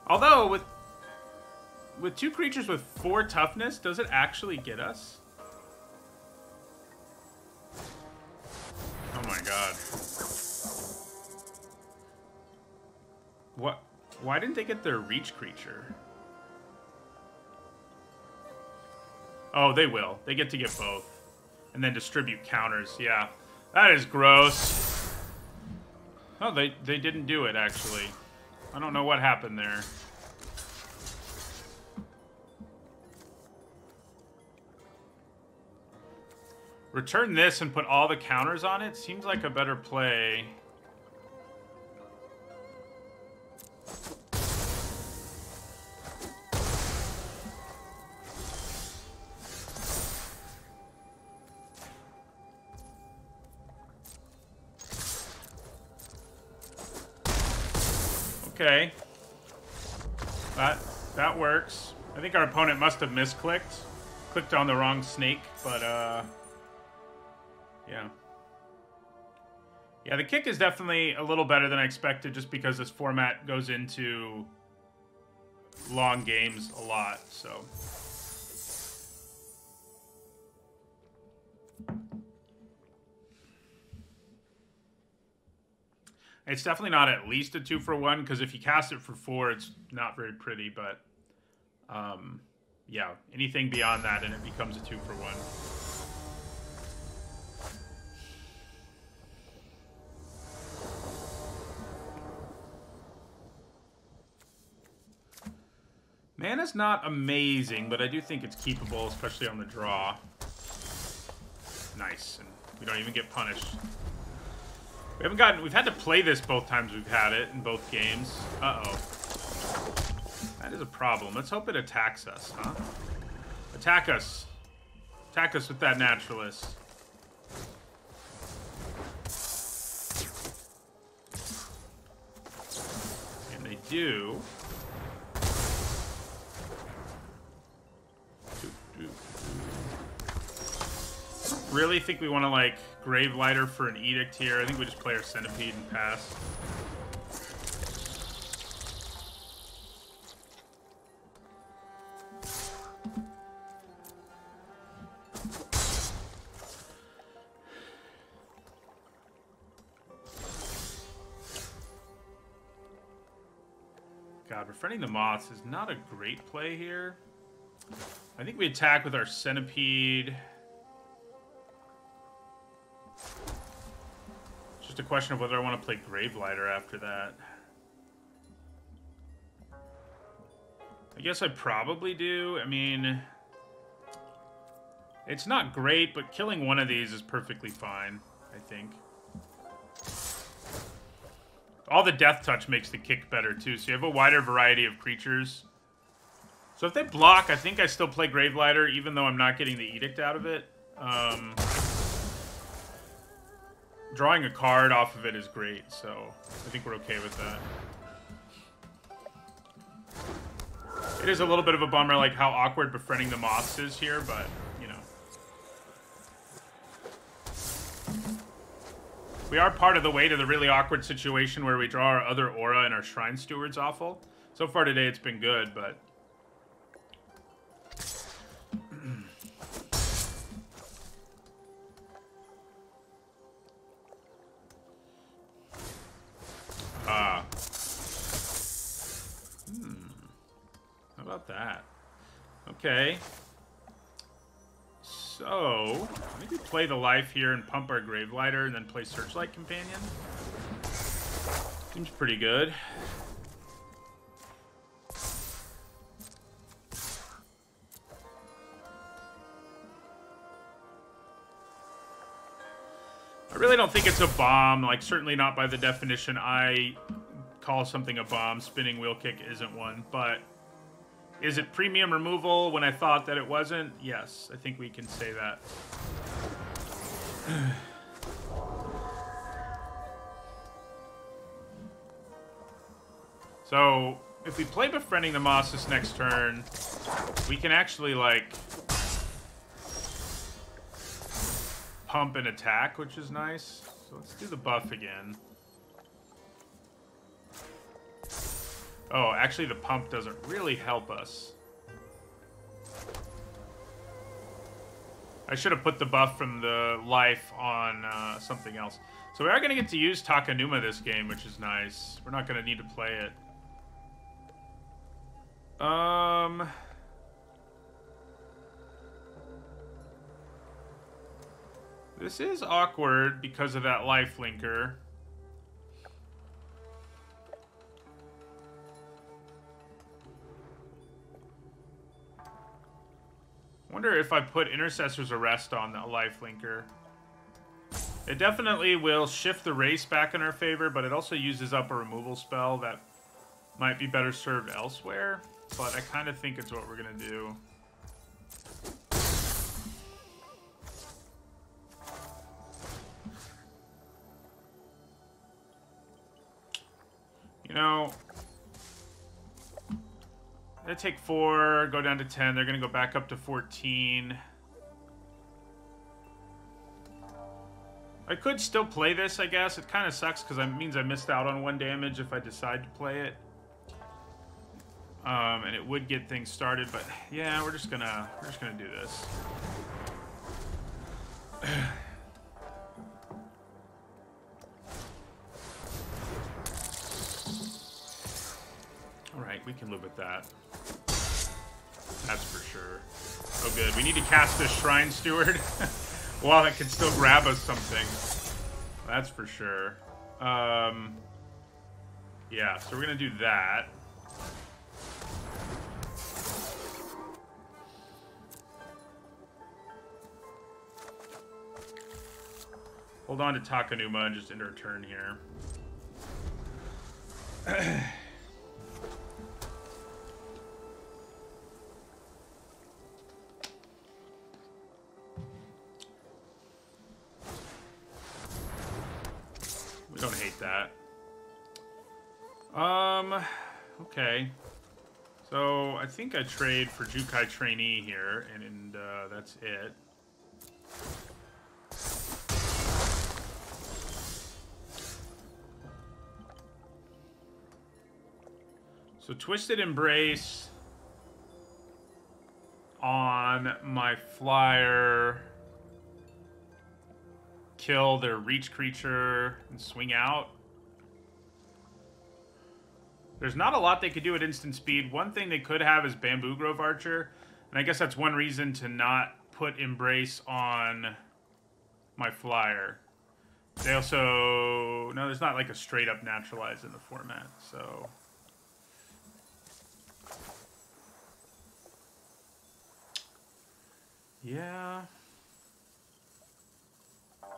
although with 2 creatures with 4 toughness, does it actually get us? Oh my god. What? Why didn't they get their reach creature? Oh, they will. They get to get both. And then distribute counters. Yeah. That is gross. Oh, they didn't do it, actually. I don't know what happened there. Return this and put all the counters on it? Seems like a better play. Okay. That works. I think our opponent must have misclicked. Clicked on the wrong snake, but yeah. Yeah, the kick is definitely a little better than I expected just because this format goes into long games a lot, so. It's definitely not at least a 2-for-1, because if you cast it for 4, it's not very pretty, but yeah, anything beyond that and it becomes a 2-for-1. Mana's not amazing, but I do think it's keepable, especially on the draw. Nice, and we don't even get punished. We've had to play this both times we've had it in both games. Uh-oh. That is a problem. Let's hope it attacks us, huh? Attack us. Attack us with that Naturalist. And they do. Really think we want to, like, Gravelighter for an Edict here. I think we just play our Centipede and pass. God, Befriending the Moths is not a great play here. I think we attack with our Centipede. Just a question of whether I want to play Gravelighter after that. I guess I probably do. I mean, it's not great, but killing one of these is perfectly fine, I think. All the Death Touch makes the kick better, too, so you have a wider variety of creatures. So if they block, I think I still play Gravelighter, even though I'm not getting the Edict out of it. Drawing a card off of it is great, so I think we're okay with that. It is a little bit of a bummer, like, how awkward Befriending the Moths is here, but, you know. We are part of the way to the really awkward situation where we draw our other aura and our Shrine Steward's awful. So far today it's been good, but... How about that? Okay. So, maybe play the life here and pump our Gravelighter and then play Searchlight Companion. Seems pretty good. I really don't think it's a bomb, like certainly not by the definition I call something a bomb. Spinning Wheel Kick isn't one, but Is it premium removal when I thought that it wasn't? Yes, I think we can say that. So, if we play Befriending the Moss this next turn, we can actually, like, pump and attack, which is nice. So let's do the buff again. Oh, actually the pump doesn't really help us. I should have put the buff from the life on something else. So we are going to get to use Takanuma this game, which is nice. We're not going to need to play it. This is awkward because of that lifelinker. Wonder if I put Intercessor's Arrest on that lifelinker. It definitely will shift the race back in our favor, but it also uses up a removal spell that might be better served elsewhere. But I kind of think it's what we're going to do. You know, they take 4, go down to 10. They're going to go back up to 14. I could still play this, I guess. It kind of sucks because it means I missed out on 1 damage if I decide to play it. And it would get things started, but yeah, we're just gonna do this. All right, we can live with that. That's for sure. Oh, good. We need to cast this Shrine Steward while it can still grab us something. That's for sure. Yeah, so we're gonna do that. Hold on to Takanuma and just end our turn here. We don't hate that. Okay. So I think I trade for Jukai Trainee here, and that's it. So Twisted Embrace on my flyer, kill their reach creature and swing out. There's not a lot they could do at instant speed. One thing they could have is Bamboo Grove Archer, and I guess that's one reason to not put Embrace on my flyer. They also... No, there's not like a straight up naturalize in the format, so... Yeah. So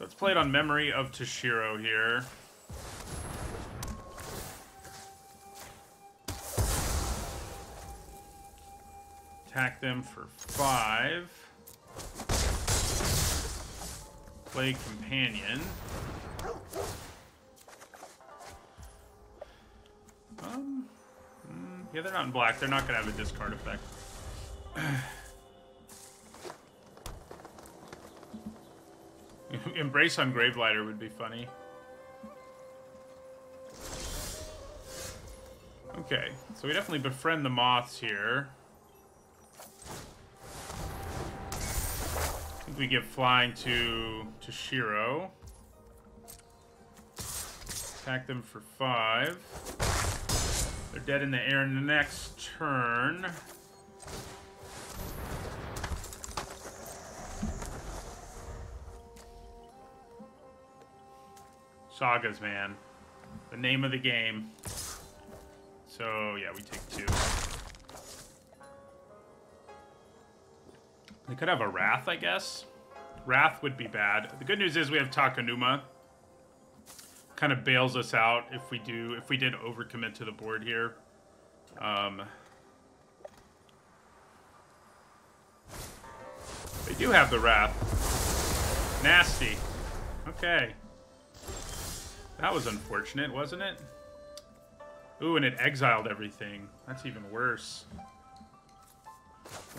let's play it on Memory of Toshiro here. Attack them for 5. Play Companion. Yeah, they're not in black. They're not going to have a discard effect. Embrace on Gravelighter would be funny. Okay, so we definitely befriend the moths here. I think we give flying to Shiro. Attack them for 5. They're dead in the air in the next turn. Sagas, man. The name of the game. So, yeah, we take 2. They could have a Wrath, I guess. Wrath would be bad. The good news is we have Takanuma. kind of bails us out if we did overcommit to the board here. They do have the Wrath. Nasty. Okay. That was unfortunate, wasn't it? Ooh, and it exiled everything. That's even worse.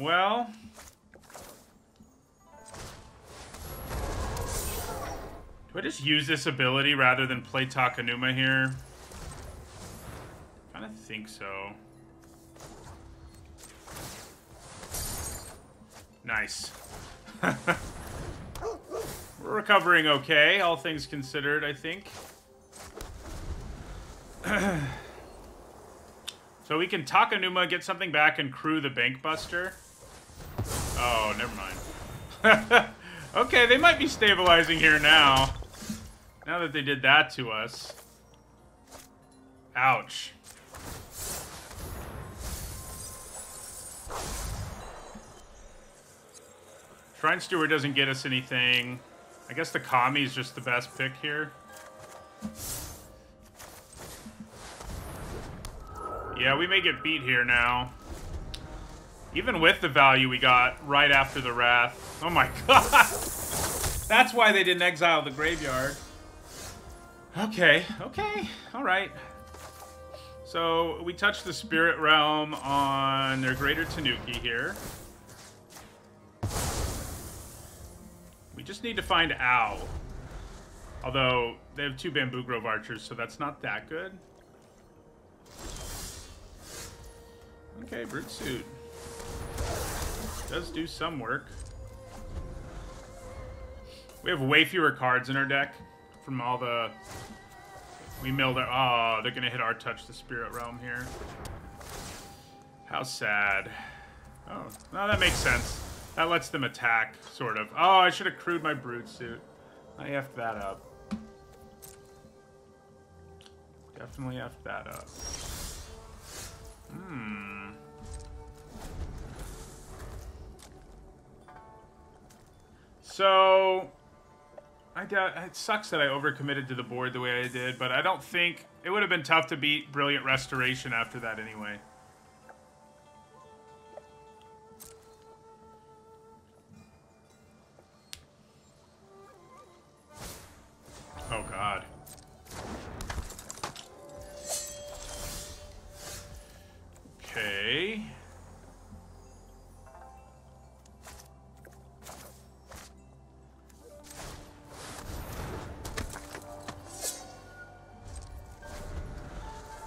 Well... do I just use this ability rather than play Takenuma here? I kind of think so. Nice. We're recovering okay, all things considered, I think. So we can Takenuma, get something back, and crew the Bank Buster. Oh, never mind. Okay, they might be stabilizing here now. Now that they did that to us. Ouch. Shrine Steward doesn't get us anything. I guess the Kami is just the best pick here. Yeah, we may get beat here now. Even with the value we got right after the Wrath. Oh my god! That's why they didn't exile the graveyard. Okay, okay, alright. So, we touched the Spirit Realm on their Greater Tanuki here. We just need to find Ow. Although, they have 2 Bamboo Grove Archers, so that's not that good. Okay, Brute Suit. Does do some work. We have way fewer cards in our deck from all the... we milled our... oh, they're gonna hit our Touch the Spirit Realm here. How sad. Oh, no, that makes sense. That lets them attack, sort of. Oh, I should have crewed my Brute Suit. I effed that up. Definitely effed that up. So, it sucks that I overcommitted to the board the way I did, but I don't think... it would have been tough to beat Brilliant Restoration after that anyway. Oh, God. Okay.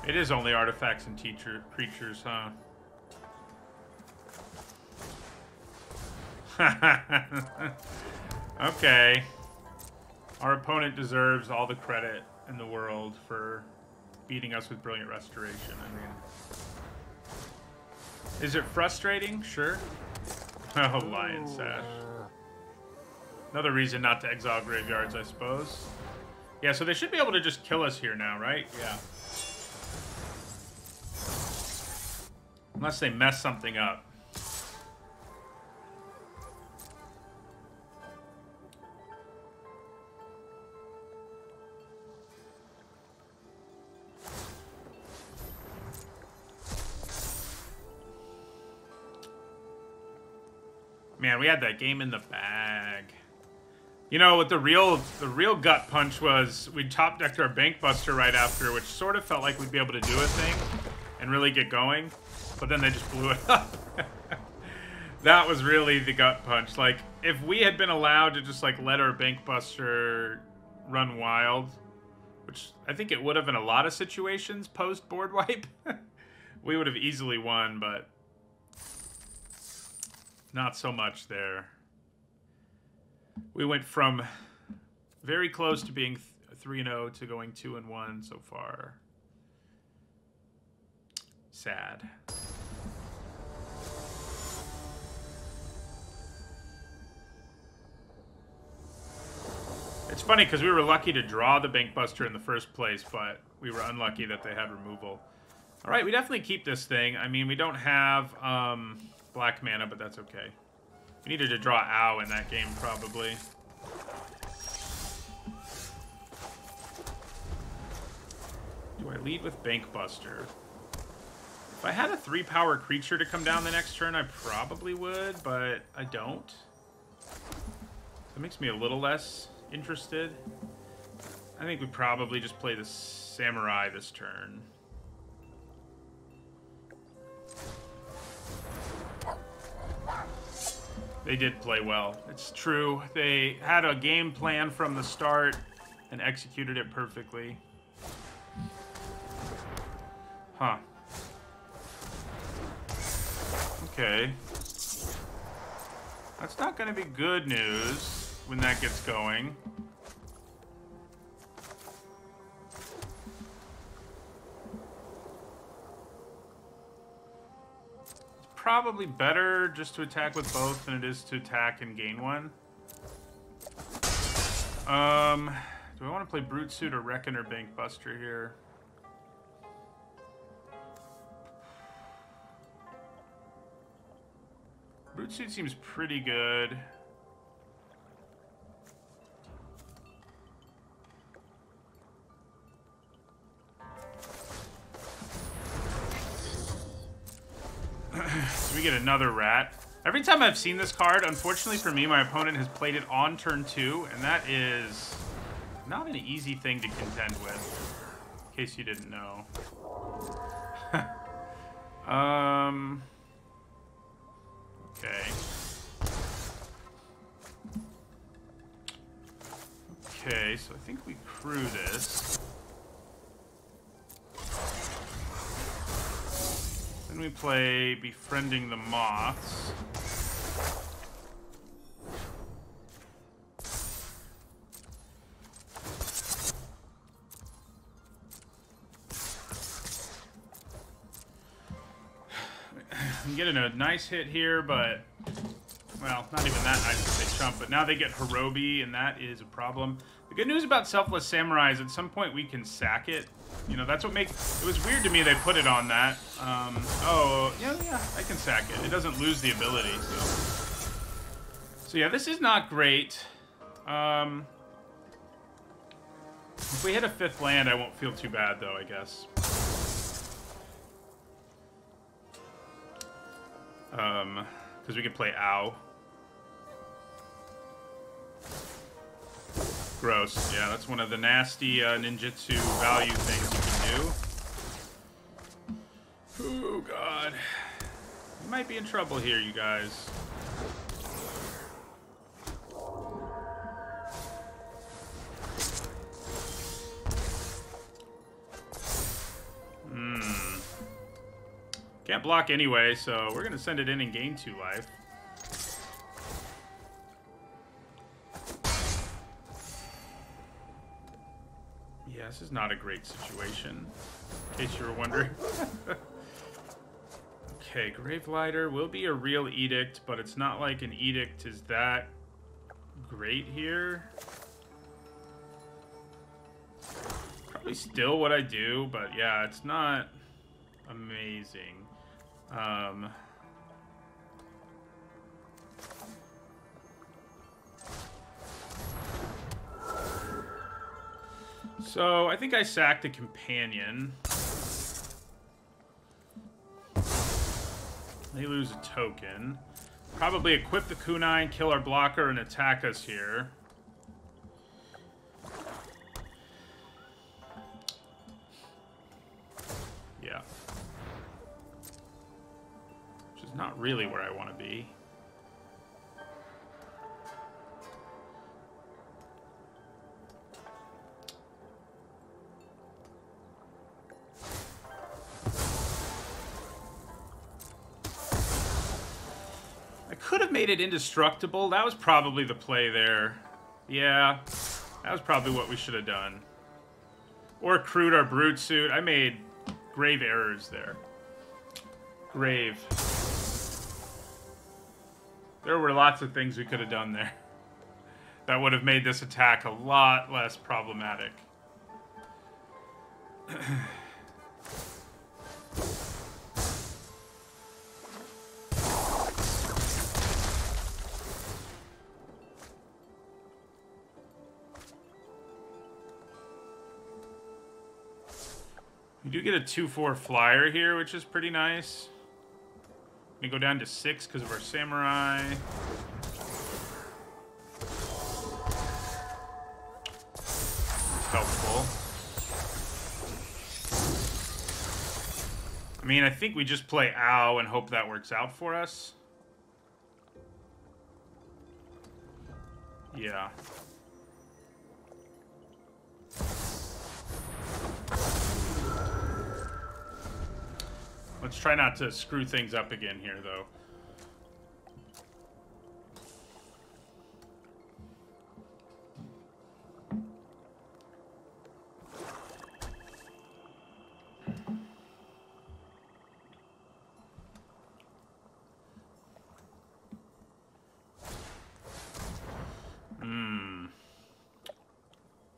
It is only artifacts and creatures, huh? Okay. Our opponent deserves all the credit in the world for beating us with Brilliant Restoration. I mean... is it frustrating? Sure. Oh, Lion Sash. Another reason not to exile graveyards, I suppose. Yeah, so they should be able to just kill us here now, right? Yeah. Unless they mess something up. Man, we had that game in the bag. You know, what the real gut punch was, we top decked our Bank Buster right after, which sort of felt like we'd be able to do a thing and really get going. But then they just blew it up. That was really the gut punch. Like, if we had been allowed to just, like, let our Bank Buster run wild, which I think it would have in a lot of situations post-board wipe, we would have easily won, but not so much there. We went from very close to being 3-0 to going 2-1 so far. Sad. It's funny because we were lucky to draw the Bank Buster in the first place, but we were unlucky that they had removal. All right, we definitely keep this thing. I mean, we don't have black mana, but that's okay. We needed to draw Ow in that game, probably. I lead with Bankbuster? If I had a 3-power creature to come down the next turn, I probably would, but I don't. So it makes me a little less interested. I think we probably just play the Samurai this turn. They did play well. It's true. They had a game plan from the start and executed it perfectly. Huh. Okay. That's not going to be good news when that gets going. It's probably better just to attack with both than it is to attack and gain one. Do I want to play Brute Suit or Reckon or Bankbuster here? Brute Suit seems pretty good. So we get another rat. Every time I've seen this card, unfortunately for me, my opponent has played it on turn 2, and that is not an easy thing to contend with, in case you didn't know. Okay. Okay, so I think we crew this. Then we play Befriending the Moths. I'm getting a nice hit here, but, well, not even that nice if they chump, but now they get Hirobi, and that is a problem. The good news about Selfless Samurai is at some point we can sack it. You know, that's what makes... It was weird to me they put it on that. Oh, yeah, I can sack it. It doesn't lose the ability, so... So, yeah, this is not great. If we hit a 5th land, I won't feel too bad, though, I guess. Because we can play Ow. Gross. Yeah, that's one of the nasty ninjutsu value things you can do. Oh, God. We might be in trouble here, you guys. Can't block anyway, so we're going to send it in and gain 2 life. Yeah, this is not a great situation, in case you were wondering. Okay, Gravelighter will be a real edict, but it's not like an edict is that great here. Probably still what I do, but yeah, it's not amazing. So I think I sacked a companion. They lose a token. Probably equip the kunai, kill our blocker, and attack us here. Yeah. Which is not really where I want to be. Could have made it indestructible. That was probably the play there. Yeah, that was probably what we should have done. Or crewed our Brute Suit. I made grave errors there. Grave. There were lots of things we could have done there that would have made this attack a lot less problematic. We do get a 2/4 flyer here, which is pretty nice. We go down to 6 because of our samurai. Helpful. I mean, I think we just play Ow and hope that works out for us. Yeah. Let's try not to screw things up again here, though.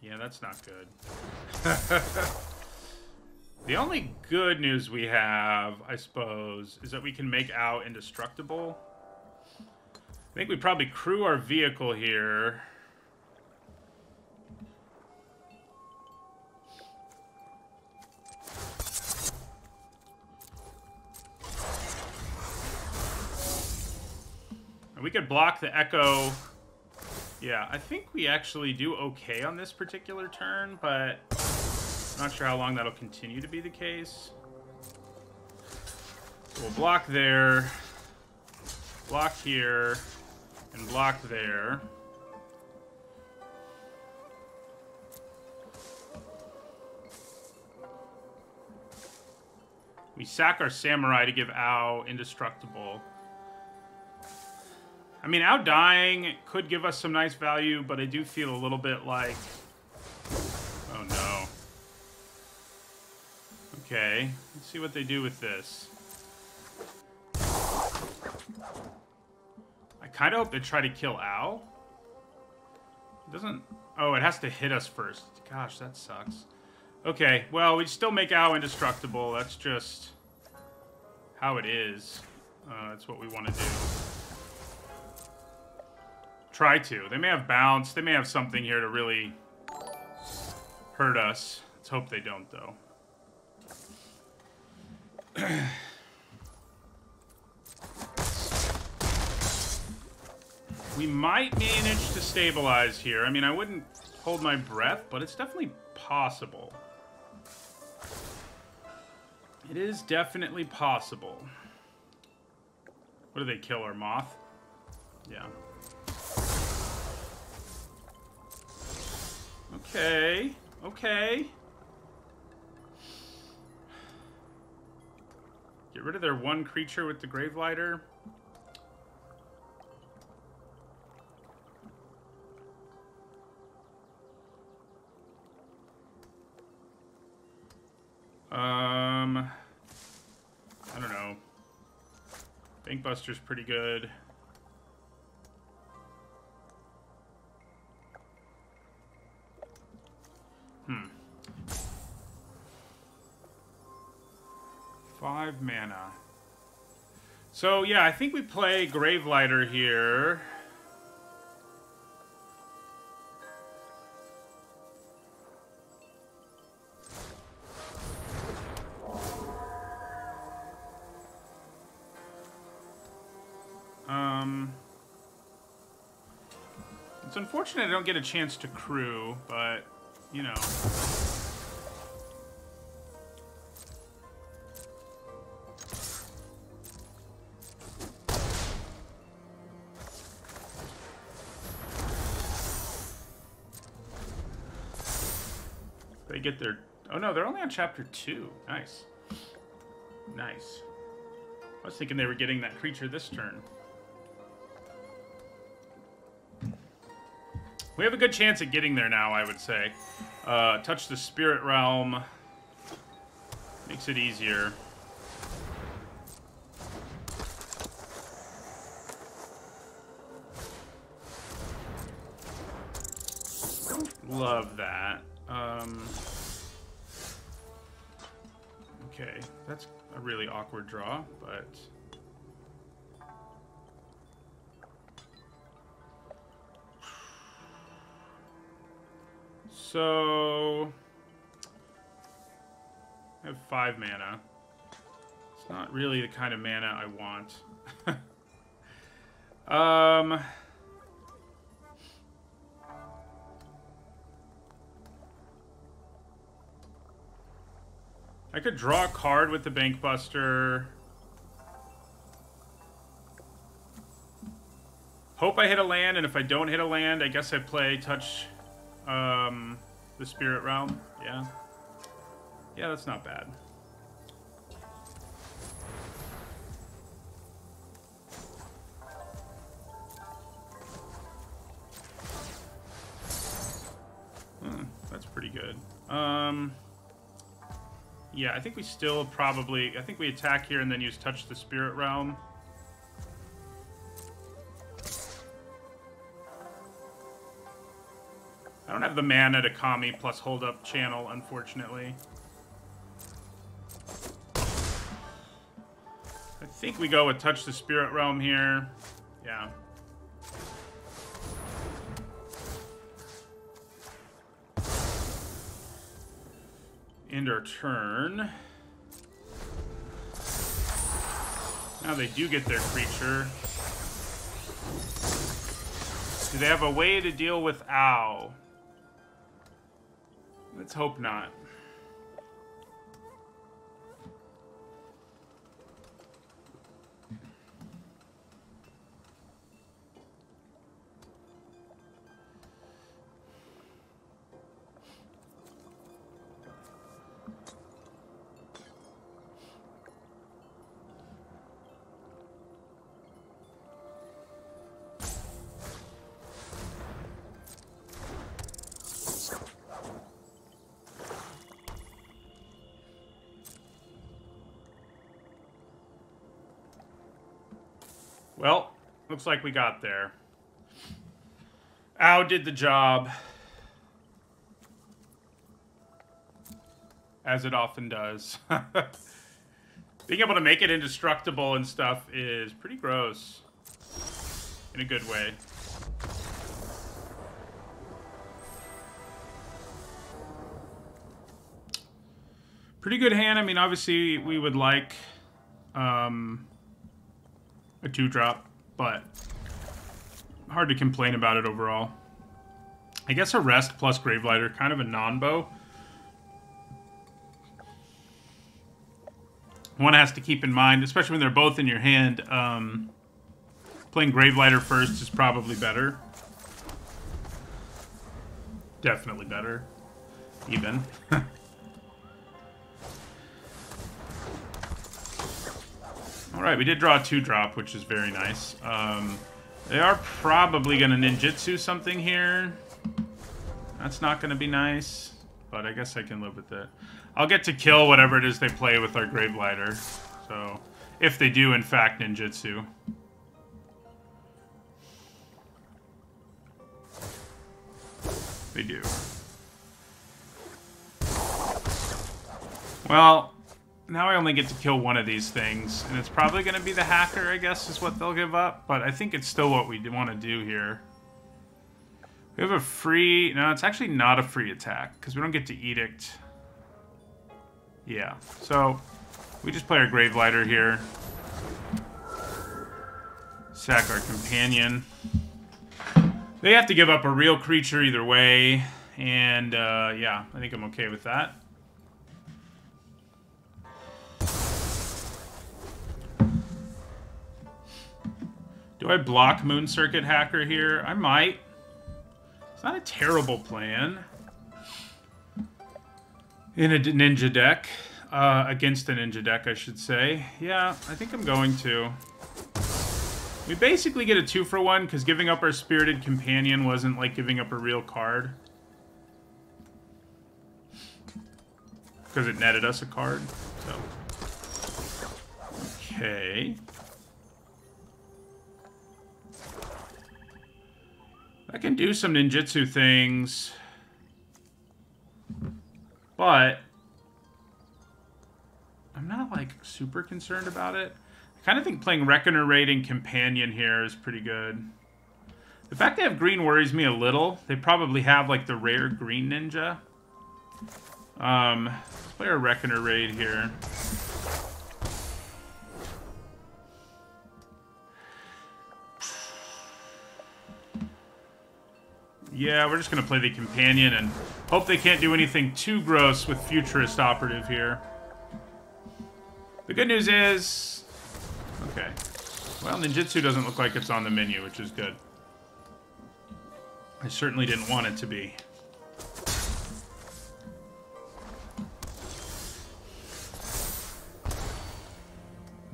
Yeah, that's not good. The only good news we have, I suppose, is that we can make Ow indestructible. I think we probably crew our vehicle here. And we could block the Echo. Yeah, I think we actually do okay on this particular turn, but I'm not sure how long that'll continue to be the case. So we'll block there, block here, and block there. We sack our samurai to give Ow indestructible. I mean, Ow dying could give us some nice value, but I do feel a little bit like... Oh, no. Okay, let's see what they do with this. I kind of hope they try to kill Ow. It doesn't... Oh, it has to hit us first. Gosh, that sucks. Okay, well, we still make Ow indestructible. That's just how it is. That's what we want to do. Try to. They may have bounce. They may have something here to really hurt us. Let's hope they don't, though. We might manage to stabilize here. I mean, I wouldn't hold my breath, but it's definitely possible. It is definitely possible. What do they kill, our moth? Yeah. Okay, okay. Get rid of their one creature with the Gravelighter. I don't know. Bankbuster's pretty good. Hmm. 5 mana. So, yeah, I think we play Gravelighter here. It's unfortunate I don't get a chance to crew, but, you know. They get their... Oh, no, they're only on chapter 2. Nice. Nice. I was thinking they were getting that creature this turn. We have a good chance at getting there now, I would say. Touch the Spirit Realm. Makes it easier. Love that. Okay, that's a really awkward draw, but... So... I have 5 mana. It's not really the kind of mana I want. I could draw a card with the Bankbuster. Hope I hit a land, and if I don't hit a land, I guess I play touch the Spirit Realm. Yeah. Yeah, that's not bad. That's pretty good. Yeah, I think we still probably... I think we attack here and then use touch the Spirit Realm. I don't have the mana to Kami plus hold up channel, unfortunately. I think we go with touch the Spirit Realm here. Yeah. End our turn. Now they do get their creature. Do they have a way to deal with Ow? Let's hope not. Well, looks like we got there. Ow did the job. As it often does. Being able to make it indestructible and stuff is pretty gross. In a good way. Pretty good hand. I mean, obviously, we would like... a 2-drop, but hard to complain about it overall. I guess Arrest plus Gravelighter, kind of a non-bow. One has to keep in mind, especially when they're both in your hand, playing Gravelighter first is probably better. Definitely better, even. Alright, we did draw a 2-drop, which is very nice. They are probably going to ninjutsu something here. That's not going to be nice, but I guess I can live with it. I'll get to kill whatever it is they play with our Gravelighter. So, if they do, in fact, ninjutsu. They do. Well... Now I only get to kill one of these things, and it's probably going to be the Hacker, I guess, is what they'll give up. But I think it's still what we want to do here. We have a free... No, it's actually not a free attack, because we don't get to Edict. Yeah, so we just play our Gravelighter here. Sack our Companion. They have to give up a real creature either way, and yeah, I think I'm okay with that. Do I block Moon Circuit Hacker here? I might. It's not a terrible plan. In a ninja deck. Against a ninja deck, I should say. Yeah, I think I'm going to. We basically get a 2-for-1, because giving up our Spirited Companion wasn't like giving up a real card. Because it netted us a card. So. Okay. I can do some ninjutsu things, but I'm not, like, super concerned about it. I kind of think playing Reckoner Raiding Companion here is pretty good. The fact they have green worries me a little. They probably have, like, the rare green ninja. Let's play our Reckoner raid here. Yeah, we're just going to play the Companion and hope they can't do anything too gross with Futurist Operative here. The good news is... Okay. Well, Ninjutsu doesn't look like it's on the menu, which is good. I certainly didn't want it to be.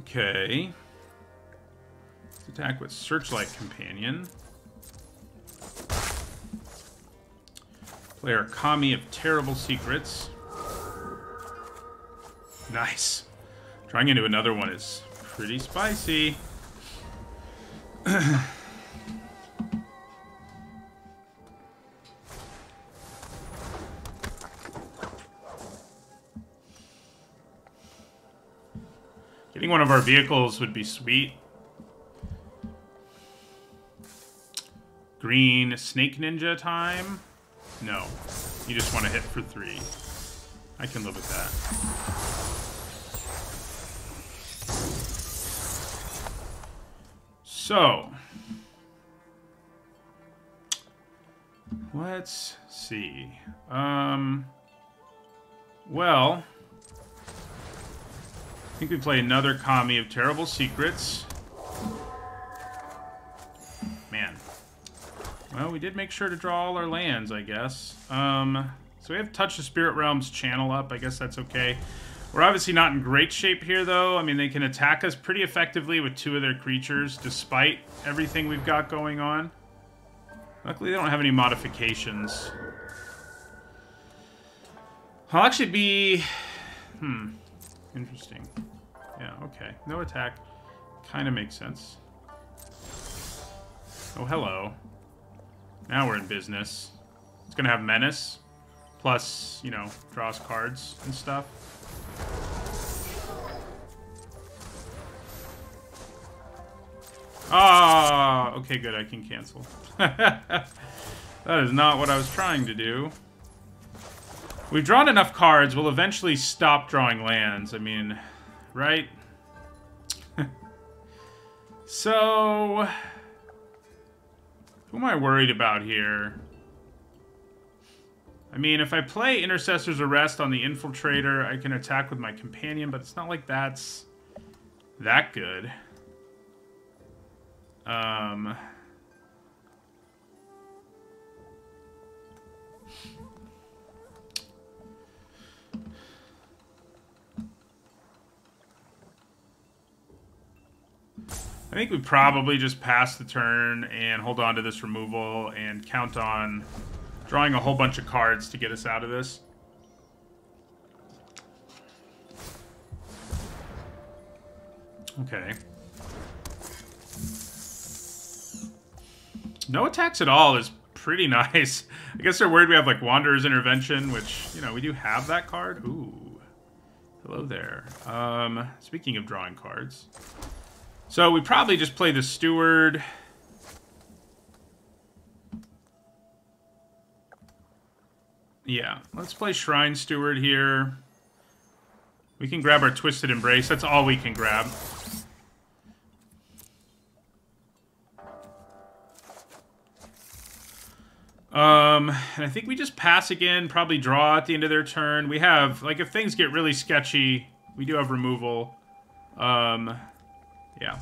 Okay. Let's attack with Searchlight Companion. Play our Kami of Terrible Secrets. Nice. Trying into another one is pretty spicy. Getting one of our vehicles would be sweet. Green Snake Ninja time? No. You just want to hit for 3. I can live with that. So. Let's see. Well. I think we play another Kami of Terrible Secrets. Man. Well, we did make sure to draw all our lands, I guess. So we have Touch the Spirit Realm's channel up. I guess that's okay. We're obviously not in great shape here, though. I mean, they can attack us pretty effectively with 2 of their creatures, despite everything we've got going on. Luckily, they don't have any modifications. I'll actually be... Interesting. Yeah, okay. No attack. Kind of makes sense. Oh, hello. Now we're in business. It's gonna have Menace. Plus, you know, draws cards and stuff. Ah, okay, good. I can cancel. That is not what I was trying to do. We've drawn enough cards. We'll eventually stop drawing lands. I mean, right? So, who am I worried about here? I mean, if I play Intercessor's Arrest on the Infiltrator, I can attack with my Companion, but it's not like that's that good. I think we probably just pass the turn and hold on to this removal and count on drawing a whole bunch of cards to get us out of this. Okay. No attacks at all is pretty nice. I guess they're worried we have, like, Wanderer's Intervention, which, you know, we do have that card. Ooh. Hello there. Speaking of drawing cards. So we probably just play the Steward. Yeah, let's play Shrine Steward here. We can grab our Twisted Embrace. That's all we can grab. And I think we just pass again, probably draw at the end of their turn. We have, like, if things get really sketchy, we do have removal. Yeah.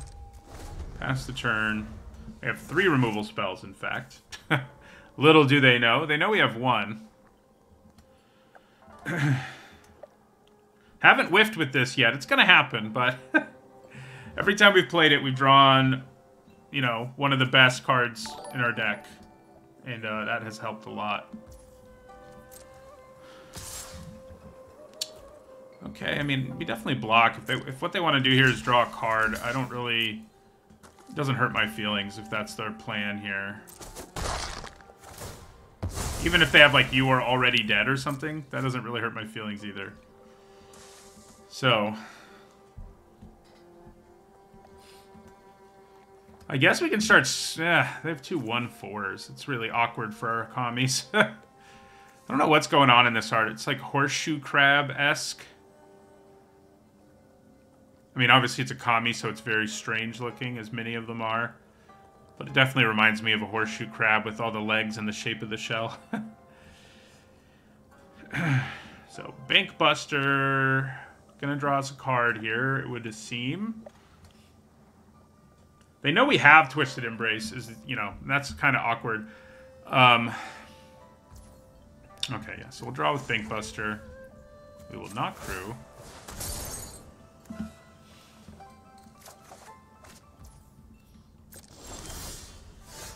Pass the turn. We have 3 removal spells, in fact. Little do they know. They know we have 1. Haven't whiffed with this yet. It's gonna happen, but every time we've played it, we've drawn, you know, one of the best cards in our deck. And that has helped a lot. Okay, I mean, we definitely block. If what they want to do here is draw a card, I don't really... It doesn't hurt my feelings if that's their plan here. Even if they have, like, You Are Already Dead or something, that doesn't really hurt my feelings either. So... I guess we can start... they have 2 1/4s. It's really awkward for our commies. I don't know what's going on in this art. It's like horseshoe crab-esque. I mean, obviously it's a kami, so it's very strange looking, as many of them are. But it definitely reminds me of a horseshoe crab with all the legs and the shape of the shell. So, Bank Buster. Gonna draw us a card here, it would seem. They know we have Twisted Embrace, you know, that's kind of awkward. Okay, yeah, so we'll draw with Bank Buster. We will not crew.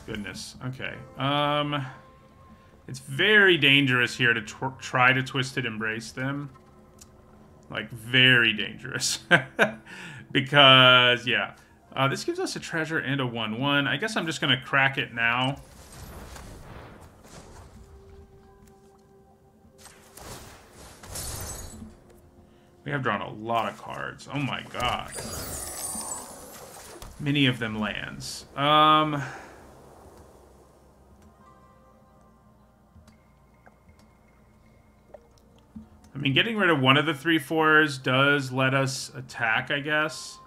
Goodness, okay. It's very dangerous here to try to Twisted Embrace them. Like, very dangerous. Because, yeah. This gives us a treasure and a 1/1. I guess I'm just going to crack it now. We have drawn a lot of cards. Oh my god. Many of them lands. I mean, getting rid of one of the 3/4s does let us attack, I guess.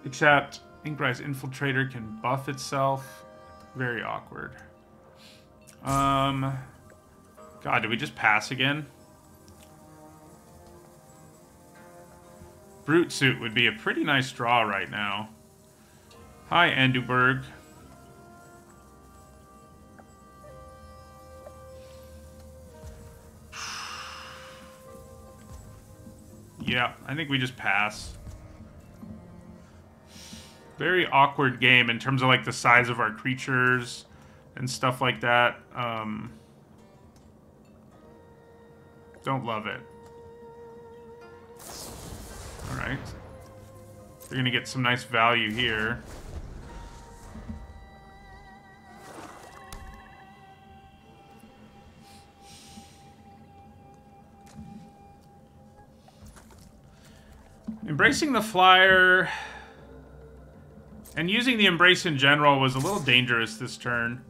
Except Inkrise Infiltrator can buff itself. Very awkward. God, did we just pass again? Brute Suit would be a pretty nice draw right now. Hi, Anduberg. Yeah, I think we just pass. Very awkward game in terms of like the size of our creatures and stuff like that. Don't love it. Alright. We're gonna get some nice value here. Embracing the flyer and using the embrace in general was a little dangerous this turn.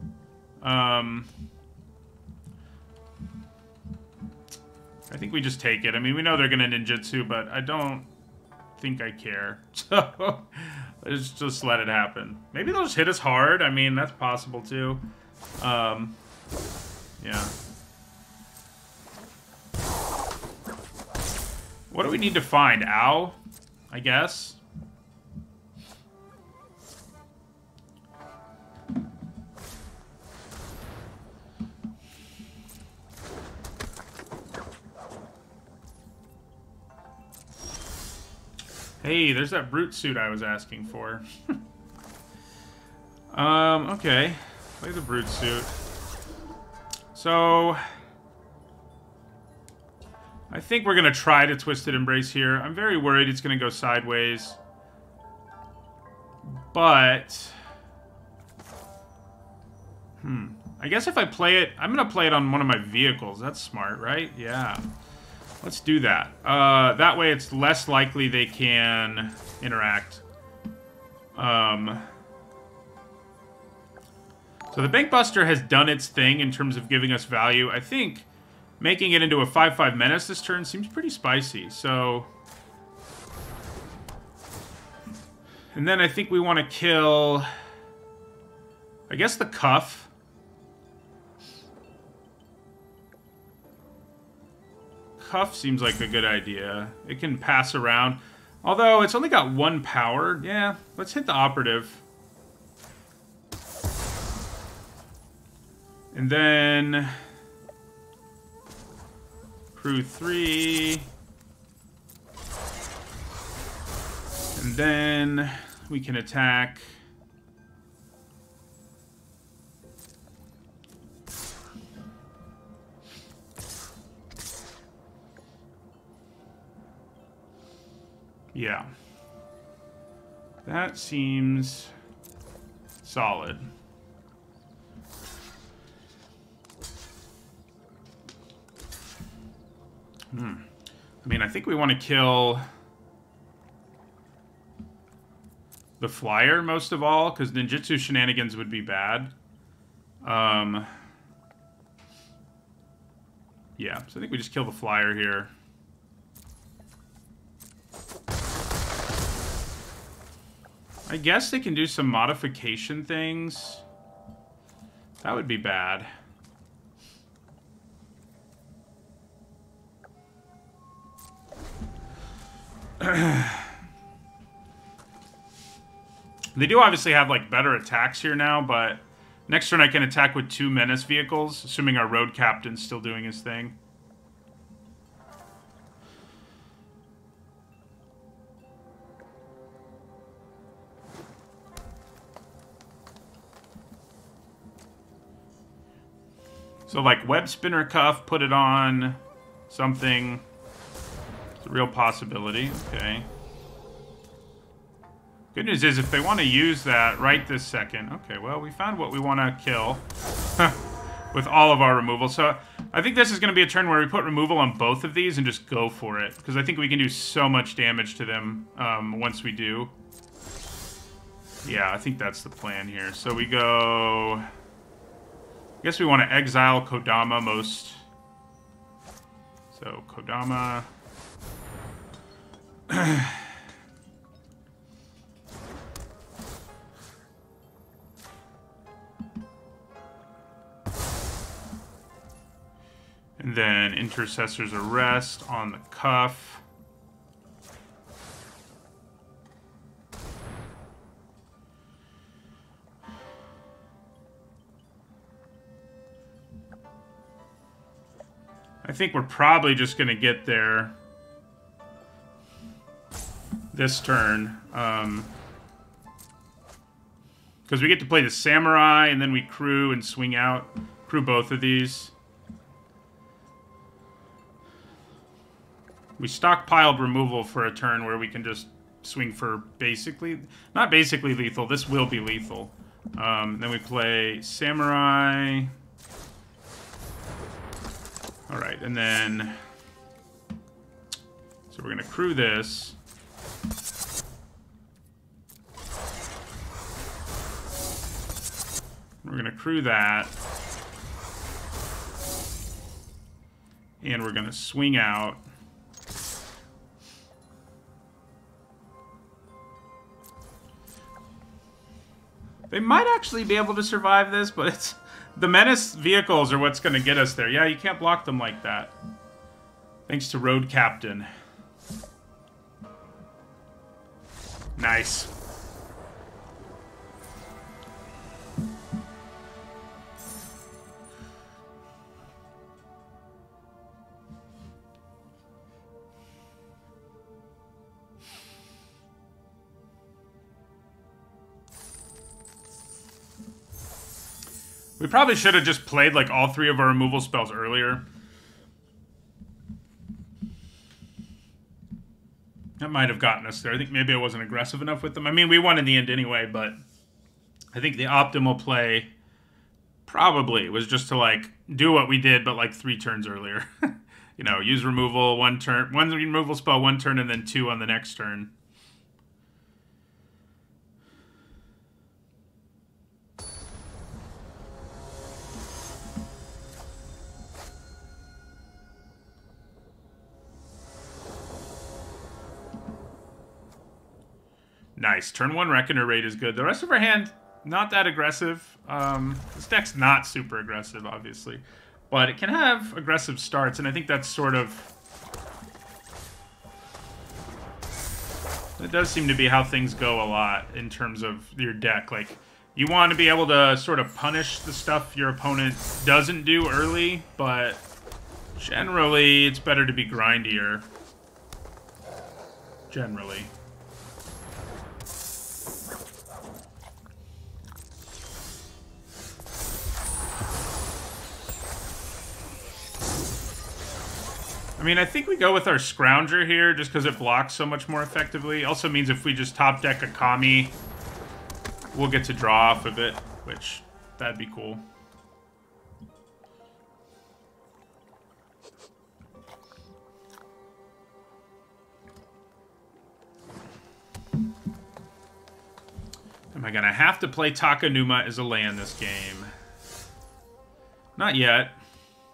I think we just take it. I mean, we know they're going to ninjutsu, but I don't think I care. So, let's just let it happen. Maybe they'll just hit us hard. I mean, that's possible, too. Yeah. What do we need to find? Ow? I guess. Hey, there's that brute suit I was asking for. Okay. Play the brute suit. So, I think we're going to try to Twisted Embrace here. I'm very worried it's going to go sideways. But, I guess if I play it, I'm going to play it on one of my vehicles. That's smart, right? Yeah. Let's do that. That way it's less likely they can interact. So the Bank Buster has done its thing in terms of giving us value. I think making it into a 5/5 menace this turn seems pretty spicy. So, and then I think we want to kill, I guess, the Cuff. Cuff seems like a good idea. It can pass around. Although, it's only got 1 power. Yeah, let's hit the Operative. And then crew 3. And then we can attack. Yeah. That seems solid. I mean, I think we want to kill the flyer most of all, because ninjutsu shenanigans would be bad. Yeah, so I think we just kill the flyer here. I guess they can do some modification things. That would be bad. They do obviously have, like, better attacks here now, but next turn I can attack with 2 menace vehicles, assuming our road captain's still doing his thing. So, like, web spinner cuff, put it on something. It's a real possibility. Okay. Good news is, if they want to use that right this second... Okay, well, we found what we want to kill with all of our removal. So, I think this is going to be a turn where we put removal on both of these and just go for it. Because I think we can do so much damage to them once we do. Yeah, I think that's the plan here. So, we go... I guess we want to exile Kodama most. So, Kodama... And then Intercessor's Arrest on the cuff. I think we're probably just going to get there this turn. Because we get to play the Samurai, and then we crew and swing out. Crew both of these. We stockpiled removal for a turn where we can just swing for basically... Not basically lethal. This will be lethal. Then we play Samurai. Alright, and then... So we're going to crew this. We're going to crew that. And we're going to swing out. They might actually be able to survive this, but it's... The menace vehicles are what's going to get us there. Yeah, you can't block them like that. Thanks to Road Captain. Nice. We probably should have just played, like, all 3 of our removal spells earlier. That might have gotten us there. I think maybe I wasn't aggressive enough with them. I mean, we won in the end anyway, but I think the optimal play probably was just to, like, do what we did, but, like, 3 turns earlier. You know, use removal one removal spell 1 turn, and then 2 on the next turn. Nice. Turn 1 Reckoner rate is good. The rest of our hand, not that aggressive. This deck's not super aggressive, obviously. But it can have aggressive starts, and I think that's sort of... It does seem to be how things go a lot in terms of your deck. Like, you want to be able to sort of punish the stuff your opponent doesn't do early, but generally it's better to be grindier. Generally. I mean, I think we go with our Scrounger here just because it blocks so much more effectively. Also means if we just top deck a Kami, we'll get to draw off of it, which, that'd be cool. Am I going to have to play Takanuma as a land this game? Not yet,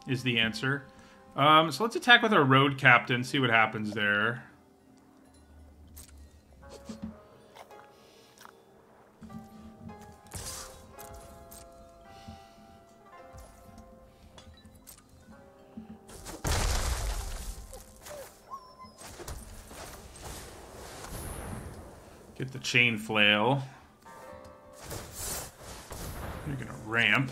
is the answer. So let's attack with our Road Captain, see what happens there. Get the Chain Flail. You're gonna ramp.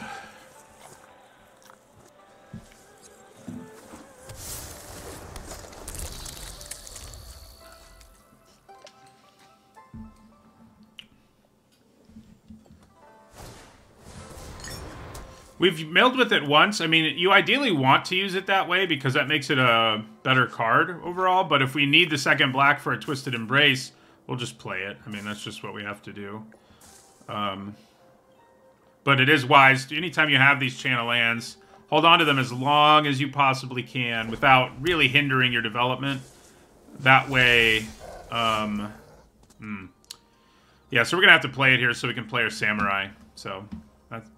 We've milled with it once. I mean, you ideally want to use it that way because that makes it a better card overall. But if we need the second black for a Twisted Embrace, we'll just play it. I mean, that's just what we have to do. But it is wise, anytime you have these channel lands, hold on to them as long as you possibly can without really hindering your development. That way, yeah, so we're going to have to play it here so we can play our Samurai. So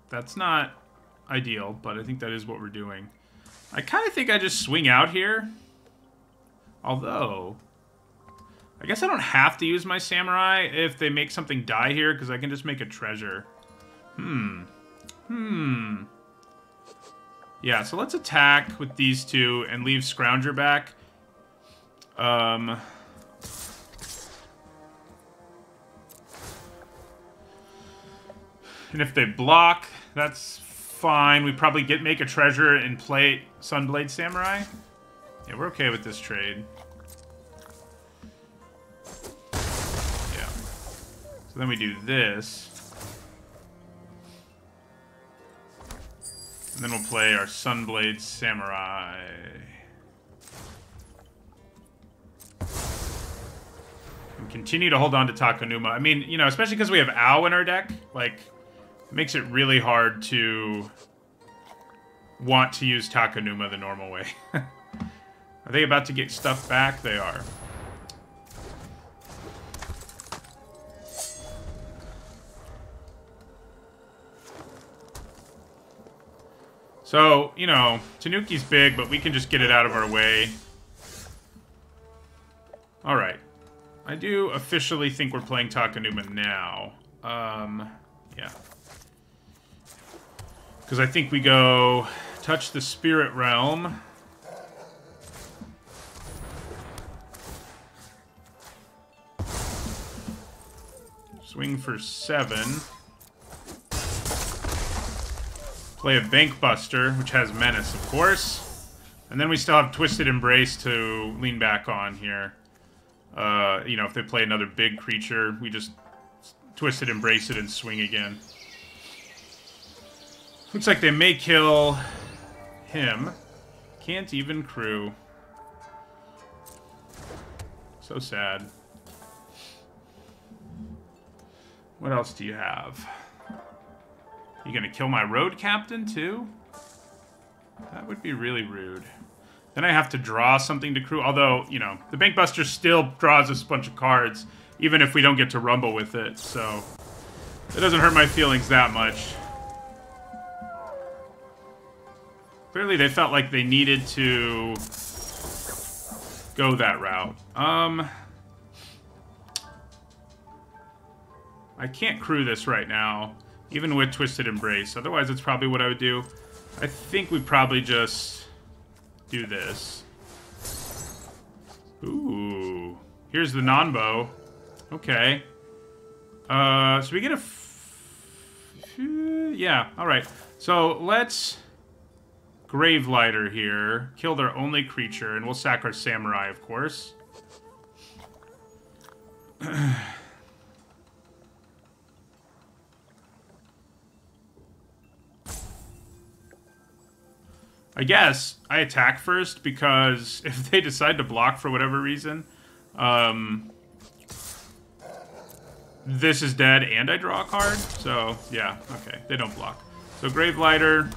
that's not ideal, but I think that is what we're doing. I kind of think I just swing out here. Although, I guess I don't have to use my Samurai if they make something die here, because I can just make a treasure. Yeah, so let's attack with these two and leave Scrounger back. And if they block, that's fine. We probably make a treasure and play Sunblade Samurai. Yeah, we're okay with this trade. Yeah. So then we do this. And then we'll play our Sunblade Samurai. And continue to hold on to Takanuma. I mean, you know, especially because we have Ow in our deck, like, it makes it really hard to want to use Takanuma the normal way. Are they about to get stuff back? They are. So, you know, Tanuki's big, but we can just get it out of our way. Alright. I do officially think we're playing Takanuma now. Yeah. Because I think we go touch the Spirit Realm. Swing for 7. Play a Bank Buster, which has Menace, of course. And then we still have Twisted Embrace to lean back on here. You know, if they play another big creature, we just Twisted Embrace it and swing again. Looks like they may kill him. Can't even crew. So sad. What else do you have? You gonna kill my Road Captain, too? That would be really rude. Then I have to draw something to crew. Although, you know, the Bank Buster still draws us a bunch of cards, even if we don't get to rumble with it. So, it doesn't hurt my feelings that much. Clearly, they felt like they needed to go that route. I can't crew this right now. Even with Twisted Embrace. Otherwise, it's probably what I would do. I think we'd probably just do this. Ooh. Here's the non-bow. Okay. So we get a... yeah, alright. So, let's... Gravelighter here. Kill their only creature, and we'll sack our Samurai, of course. I guess I attack first because if they decide to block for whatever reason, this is dead and I draw a card. So, yeah, okay, they don't block. So, Gravelighter.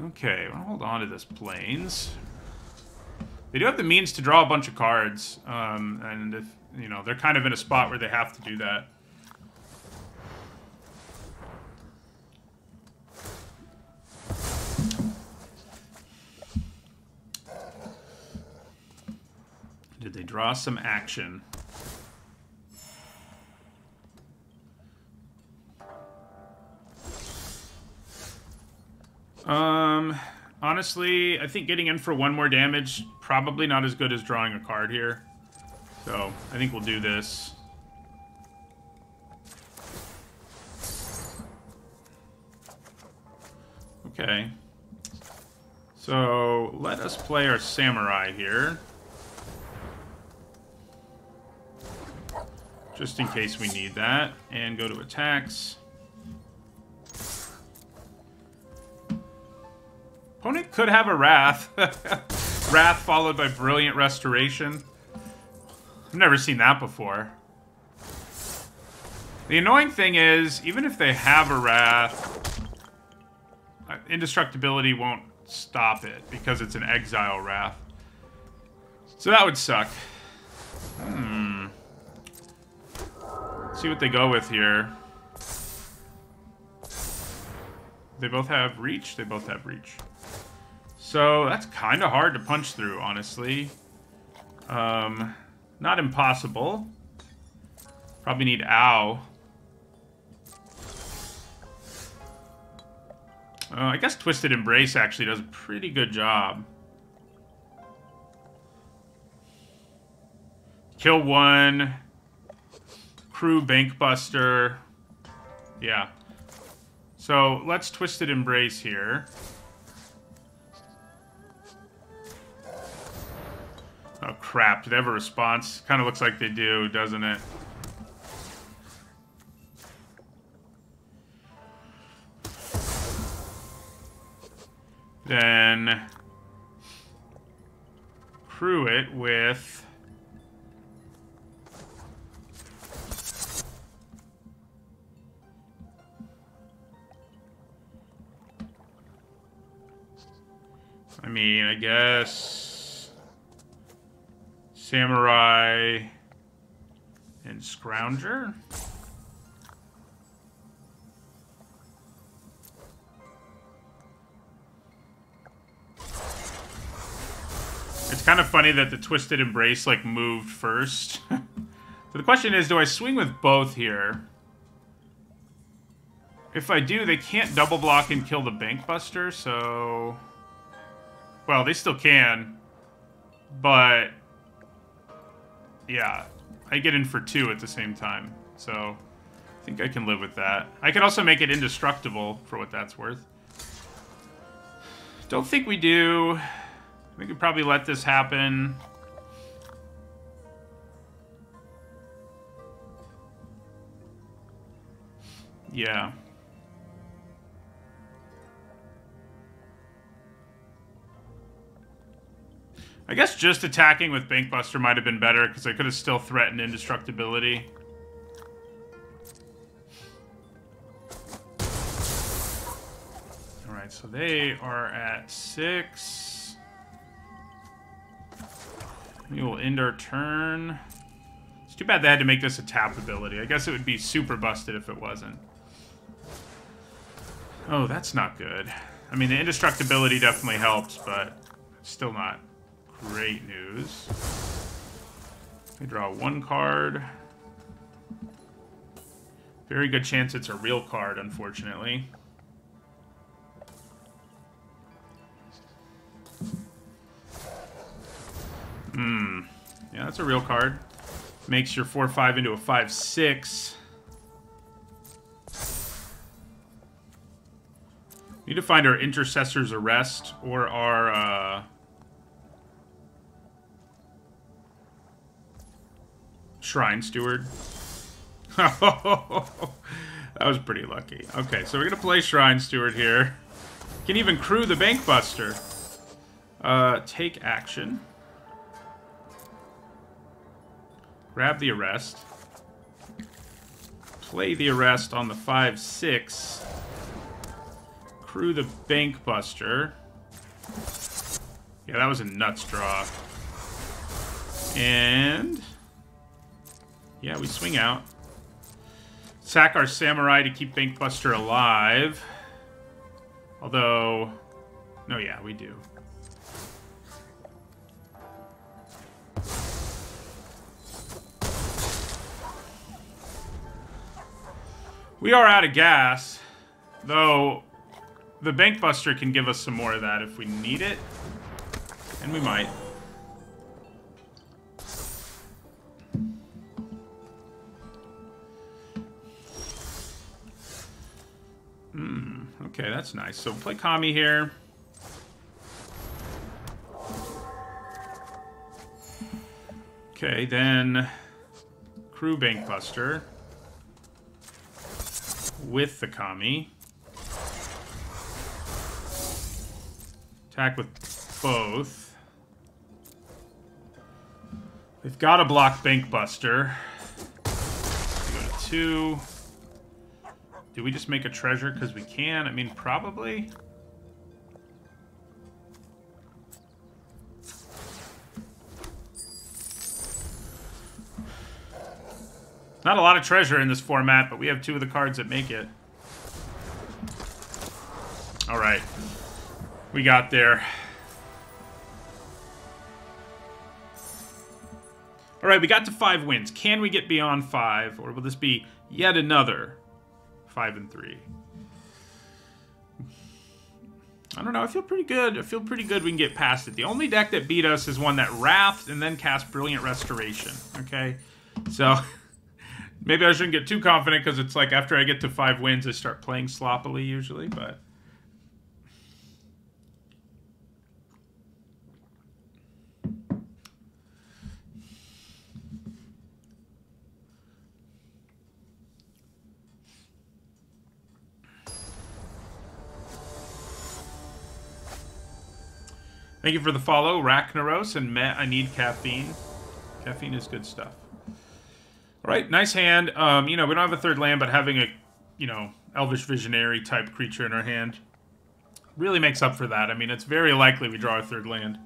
Okay, I'll hold on to this Plains. They do have the means to draw a bunch of cards, and if, you know, they're kind of in a spot where they have to do that. Did they draw some action? Honestly, I think getting in for one more damage, probably not as good as drawing a card here. So, I think we'll do this. Okay. So, let us play our Samurai here. Just in case we need that. And go to attacks. Opponent could have a Wrath. Wrath followed by Brilliant Restoration. I've never seen that before. The annoying thing is, even if they have a Wrath, Indestructibility won't stop it because it's an Exile Wrath. So that would suck. Let's see what they go with here. They both have Reach? They both have Reach. So, that's kind of hard to punch through, honestly. Not impossible. Probably need Ow. I guess Twisted Embrace actually does a pretty good job. Kill one. Crew Bankbuster. Yeah. So, let's Twisted Embrace here. Oh, crap. Do they have a response? Kind of looks like they do, doesn't it? Then crew it with I mean, I guess Samurai and Scrounger. It's kind of funny that the Twisted Embrace, like, moved first. So the question is, do I swing with both here? If I do, they can't double block and kill the Bankbuster, so... Well, they still can. But... yeah. I get in for 2 at the same time. So, I think I can live with that. I can also make it indestructible, for what that's worth. Don't think we do... We could probably let this happen. Yeah. I guess just attacking with Bankbuster might have been better, because I could have still threatened indestructibility. Alright, so they are at 6. We will end our turn. It's too bad they had to make this a tap ability. I guess it would be super busted if it wasn't. Oh, that's not good. I mean, the indestructibility definitely helps, but it's still not great news. I draw 1 card. Very good chance it's a real card, unfortunately. Yeah, that's a real card. Makes your 4/5 into a 5/6. Need to find our Intercessor's Arrest or our Shrine Steward. That was pretty lucky. Okay, so we're gonna play Shrine Steward here. Can even crew the Bankbuster. Take action. Grab the Arrest. Play the Arrest on the 5/6. Crew the Bankbuster. Yeah, that was a nuts draw. And yeah, we swing out. Sack our Samurai to keep Bankbuster alive. Although, no, yeah, we do. We are out of gas, though the Bankbuster can give us some more of that if we need it. And we might. Okay, that's nice. So play Kami here. Okay, then crew Bankbuster with the Kami. Attack with both. They've got to block Bankbuster. Go to 2. Do we just make a treasure because we can? I mean, probably. Not a lot of treasure in this format, but we have 2 of the cards that make it. All right. We got there. All right, we got to 5 wins. Can we get beyond 5, or will this be yet another 5 and 3? I don't know. I feel pretty good. I feel pretty good we can get past it. The only deck that beat us is one that wrathed and then cast Brilliant Restoration. Okay, so maybe I shouldn't get too confident because it's like after I get to 5 wins, I start playing sloppily usually, but. Thank you for the follow, Rachnaros and Met. I need caffeine. Caffeine is good stuff. All right, nice hand. You know, we don't have a 3rd land, but having a, you know, Elvish Visionary type creature in our hand really makes up for that. I mean, it's very likely we draw a 3rd land.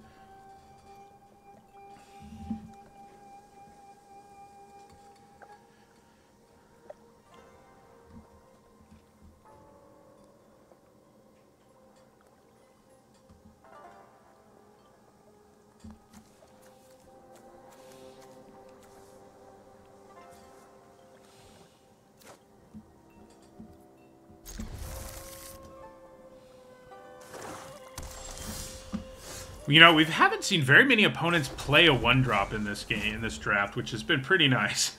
You know, we haven't seen very many opponents play a 1-drop in this game, in this draft, which has been pretty nice.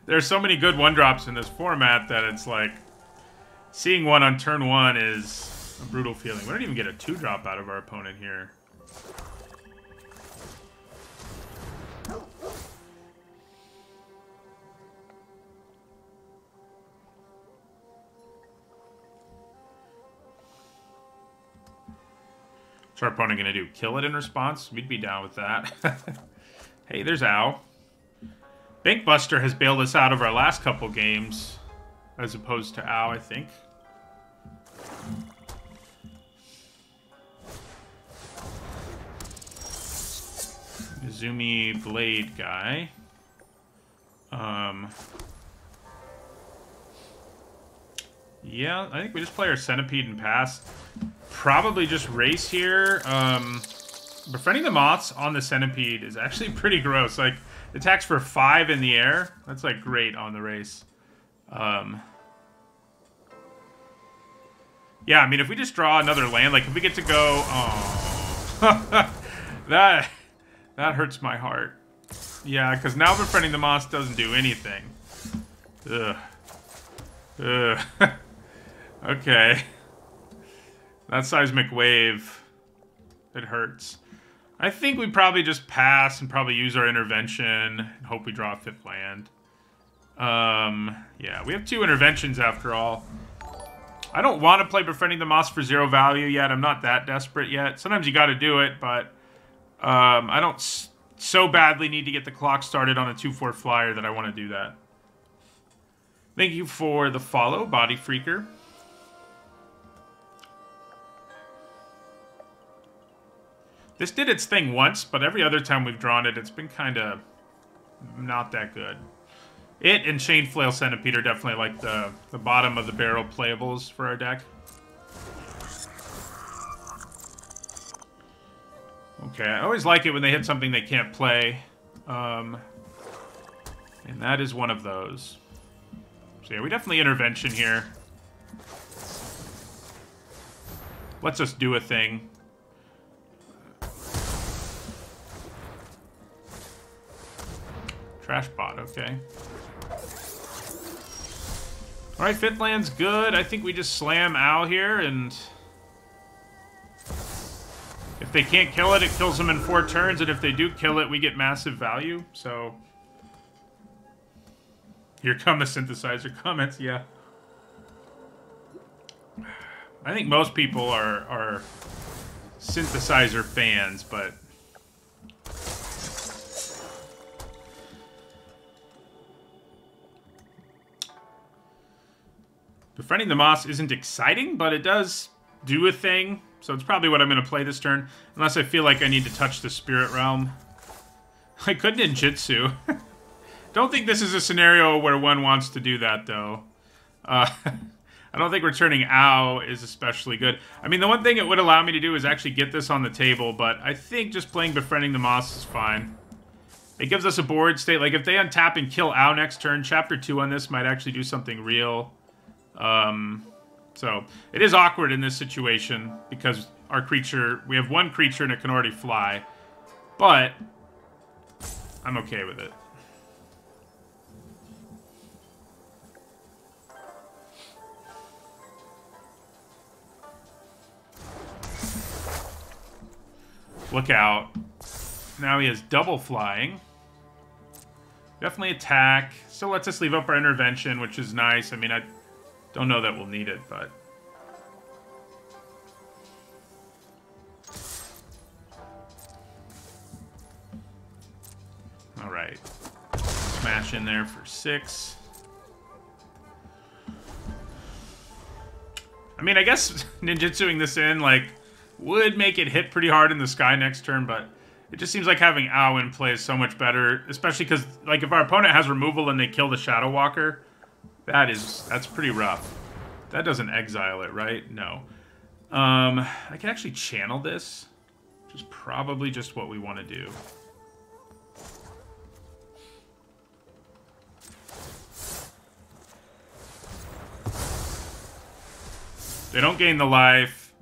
There's so many good 1-drops in this format that it's like, seeing one on turn 1 is a brutal feeling. We don't even get a 2-drop out of our opponent here. What's our opponent going to do? Kill it in response? We'd be down with that. Hey, there's Ow. Bankbuster has bailed us out of our last couple games, as opposed to Ow, I think. Izumi Blade guy. Yeah, I think we just play our Centipede and pass. Probably just race here. Befriending the Moths on the Centipede is actually pretty gross. Like, attacks for 5 in the air. That's, like, great on the race. Yeah, I mean, if we just draw another land, like, if we get to go... Oh. that hurts my heart. Yeah, because now Befriending the Moths doesn't do anything. Ugh. Ugh. Okay. That Seismic Wave, it hurts. I think we probably just pass and probably use our intervention and hope we draw a 5th land. Yeah, we have 2 interventions after all. I don't want to play Befriending the Moths for 0 value yet. I'm not that desperate yet. Sometimes you got to do it, but I don't so badly need to get the clock started on a 2/4 flyer that I want to do that. Thank you for the follow, Body Freaker. This did its thing once, but every other time we've drawn it, it's been kind of not that good. It and Chain Flail Centipede are definitely like the bottom of the barrel playables for our deck. Okay, I always like it when they hit something they can't play. And that is one of those. So yeah, we definitely intervention here. Lets us do a thing. Trash bot, okay. Alright, 5th land's good. I think we just slam Owl here, and if they can't kill it, it kills them in 4 turns, and if they do kill it, we get massive value, so... Here come the synthesizer comments, yeah. I think most people are synthesizer fans, but... Befriending the Moss isn't exciting, but it does do a thing. So it's probably what I'm going to play this turn. Unless I feel like I need to touch the Spirit Realm. I could ninjutsu. Don't think this is a scenario where one wants to do that, though. I don't think returning Ow is especially good. I mean, the one thing it would allow me to do is actually get this on the table, but I think just playing Befriending the Moss is fine. It gives us a board state. Like, if they untap and kill Ow next turn, Chapter 2 on this might actually do something real. So, it is awkward in this situation, because our creature... We have one creature and it can already fly. But, I'm okay with it. Look out. Now he has double flying. Definitely attack. Still lets us leave up our intervention, which is nice. I mean, I don't know that we'll need it, but... Alright. Smash in there for 6. I mean, I guess ninjutsuing this in, like... would make it hit pretty hard in the sky next turn, but it just seems like having Ow in play is so much better, especially because, like, if our opponent has removal and they kill the Shadow Walker, that's pretty rough. That doesn't exile it, right? No. I can actually channel this, which is probably just what we want to do. They don't gain the life.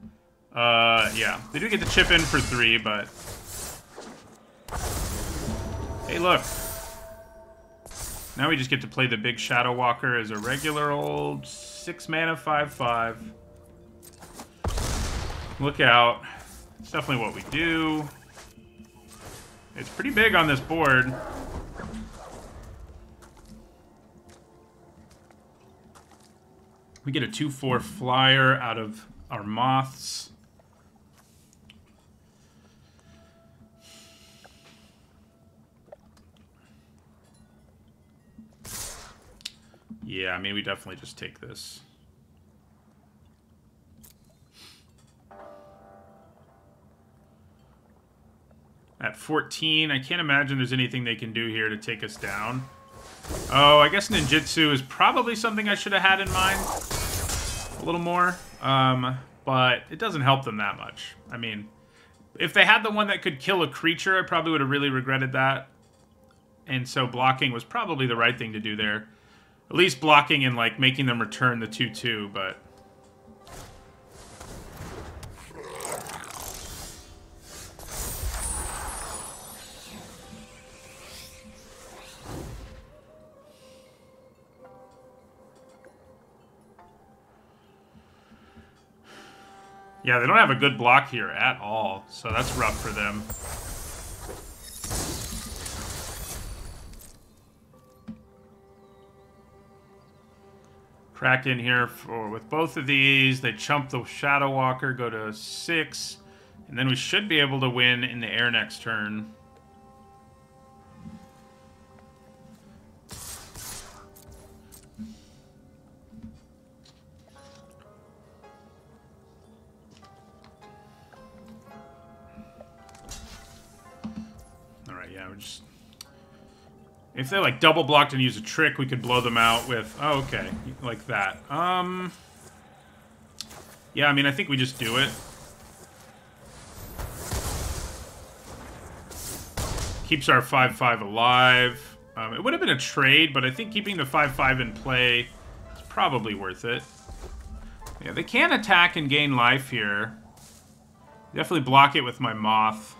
Yeah. They do get to chip in for 3, but... Hey, look. Now we just get to play the big Shadow Walker as a regular old 6-mana 5/5. Look out. It's definitely what we do. It's pretty big on this board. We get a 2/4 flyer out of our Moths. Yeah, I mean, we definitely just take this. At 14, I can't imagine there's anything they can do here to take us down. Oh, I guess ninjutsu is probably something I should have had in mind a little more. But it doesn't help them that much. I mean, if they had the one that could kill a creature, I probably would have really regretted that. And so blocking was probably the right thing to do there. At least blocking and, like, making them return the 2/2, but... Yeah, they don't have a good block here at all, so that's rough for them. Crack in here with both of these. They chump the Shadow Walker, go to 6, and then we should be able to win in the air next turn. just... If they, like, double blocked and used a trick, we could blow them out with... Oh, okay. Like that. Yeah, I mean, I think we just do it. Keeps our 5-5 alive. It would have been a trade, but I think keeping the 5-5 in play is probably worth it. Yeah, they can attack and gain life here. Definitely block it with my Moth.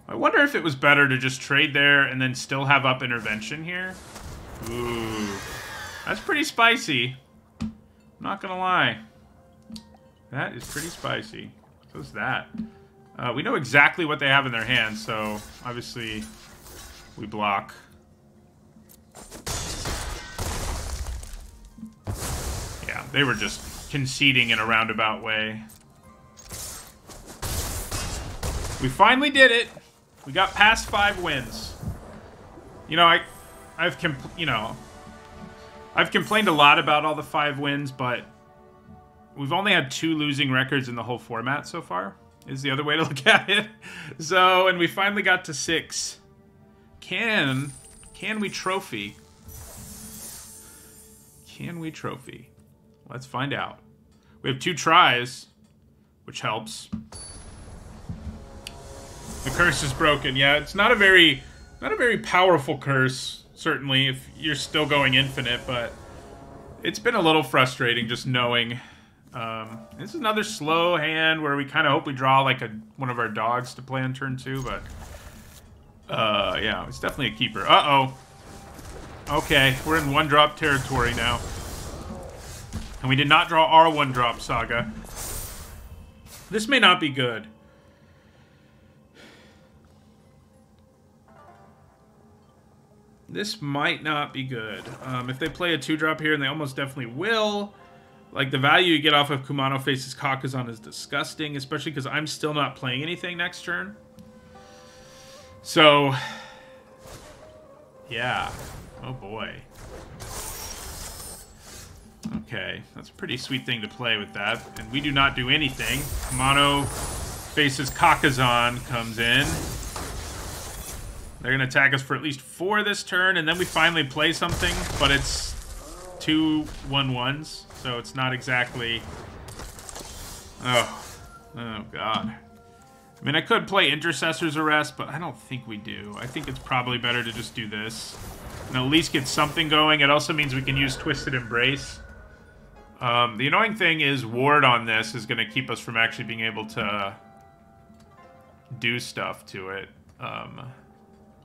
I wonder if it was better to just trade there and then still have up intervention here. Ooh. That's pretty spicy. I'm not gonna lie. That is pretty spicy. What's that? We know exactly what they have in their hands, so obviously we block. Yeah, they were just conceding in a roundabout way. We finally did it. We got past 5 wins. You know, I've complained a lot about all the 5 wins, but we've only had 2 losing records in the whole format so far. Is the other way to look at it. So, and we finally got to 6. Can we trophy? Can we trophy? Let's find out. We have 2 tries, which helps. The curse is broken. Yeah, it's not a very powerful curse, certainly, if you're still going infinite, but it's been a little frustrating just knowing. This is another slow hand where we kind of hope we draw like one of our dogs to play on turn 2, but yeah, it's definitely a keeper. Uh-oh. Okay, we're in 1-drop territory now. And we did not draw our 1-drop saga. This may not be good. This might not be good. If they play a 2-drop here, and they almost definitely will, like, the value you get off of Kumano Faces Kakazan is disgusting, especially because I'm still not playing anything next turn. So, yeah. Oh, boy. Okay, that's a pretty sweet thing to play with that. And we do not do anything. Kumano Faces Kakazan comes in. They're going to attack us for at least 4 this turn, and then we finally play something, but it's 2 1-1s. So it's not exactly... Oh, God. I mean, I could play Intercessor's Arrest, but I don't think we do. I think it's probably better to just do this. And at least get something going. It also means we can use Twisted Embrace. The annoying thing is Ward on this is going to keep us from actually being able to do stuff to it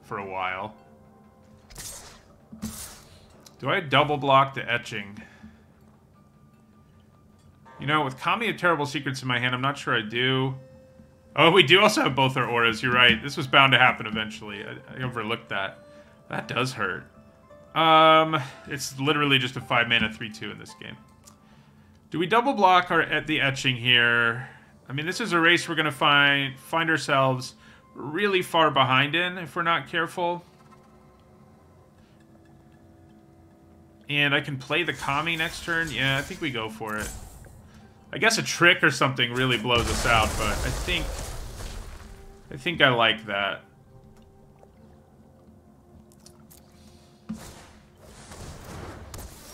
for a while. Do I double block the Etching? You know, with Kami of Terrible Secrets in my hand, I'm not sure I do. Oh, we do also have both our auras. You're right. This was bound to happen eventually. I overlooked that. That does hurt. It's literally just a 5-mana 3/2 in this game. Do we double block the Etching here? I mean, this is a race we're going to find ourselves really far behind in if we're not careful. And I can play the Kami next turn. Yeah, I think we go for it. I guess a trick or something really blows us out, but I think I like that.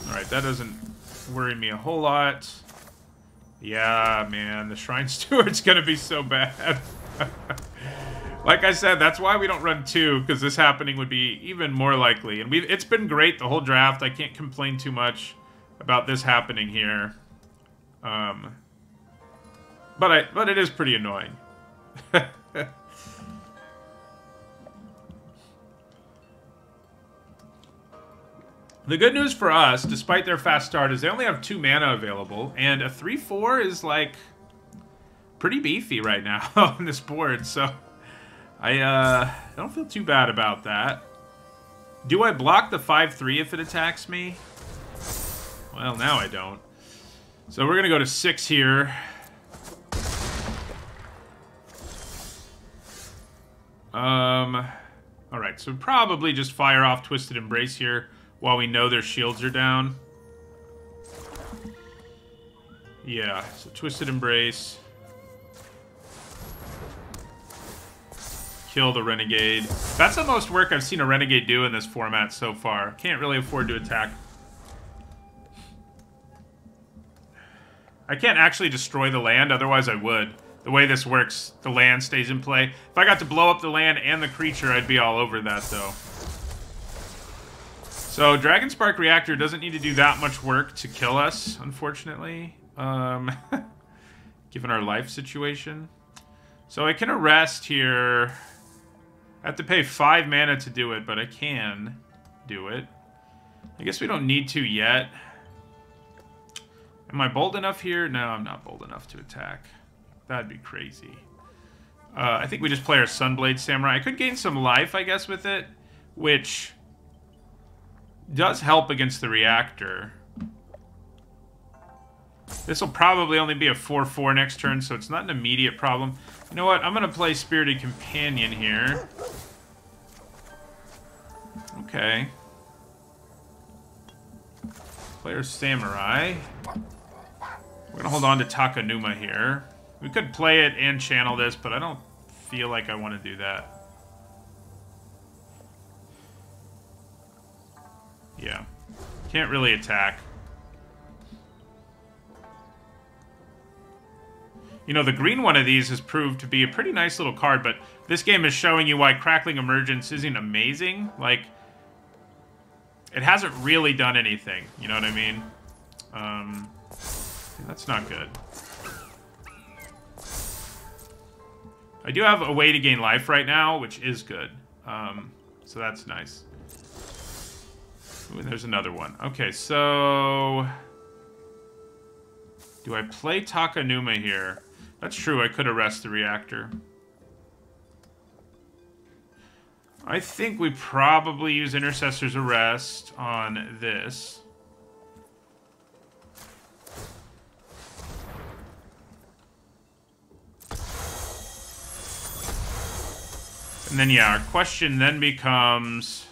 Alright, that doesn't worry me a whole lot. Yeah, man, the Shrine Steward's gonna be so bad. Like I said, that's why we don't run 2, because this happening would be even more likely. And it's been great the whole draft. I can't complain too much about this happening here. But it is pretty annoying. The good news for us, despite their fast start, is they only have 2 mana available, and a 3/4 is, like, pretty beefy right now on this board, so I don't feel too bad about that. Do I block the 5/3 if it attacks me? Well, now I don't. So we're going to go to 6 here. Alright, so probably just fire off Twisted Embrace here while we know their shields are down. Yeah, so Twisted Embrace. kill the Renegade. That's the most work I've seen a Renegade do in this format so far. Can't really afford to attack. I can't actually destroy the land, otherwise I would. The way this works, the land stays in play. If I got to blow up the land and the creature, I'd be all over that, though. So, Dragon Spark Reactor doesn't need to do that much work to kill us, unfortunately. Given our life situation. So I can arrest here. I have to pay 5 mana to do it, but I can do it. I guess we don't need to yet. Am I bold enough here? No, I'm not bold enough to attack. That'd be crazy. I think we just play our Sunblade Samurai. I could gain some life, I guess, with it, which does help against the reactor. This will probably only be a 4/4 next turn, so it's not an immediate problem. You know what? I'm going to play Spirited Companion here. Okay. Player Samurai. We're going to hold on to Takanuma here. We could play it and channel this, but I don't feel like I want to do that. Yeah. Can't really attack. You know, the green one of these has proved to be a pretty nice little card, but this game is showing you why Crackling Emergence isn't amazing. Like, it hasn't really done anything. You know what I mean? That's not good. I do have a way to gain life right now, which is good. So that's nice. Ooh, there's another one. Okay, so... do I play Takanuma here? That's true, I could arrest the reactor. I think we probably use Intercessor's Arrest on this. And then, yeah, our question then becomes...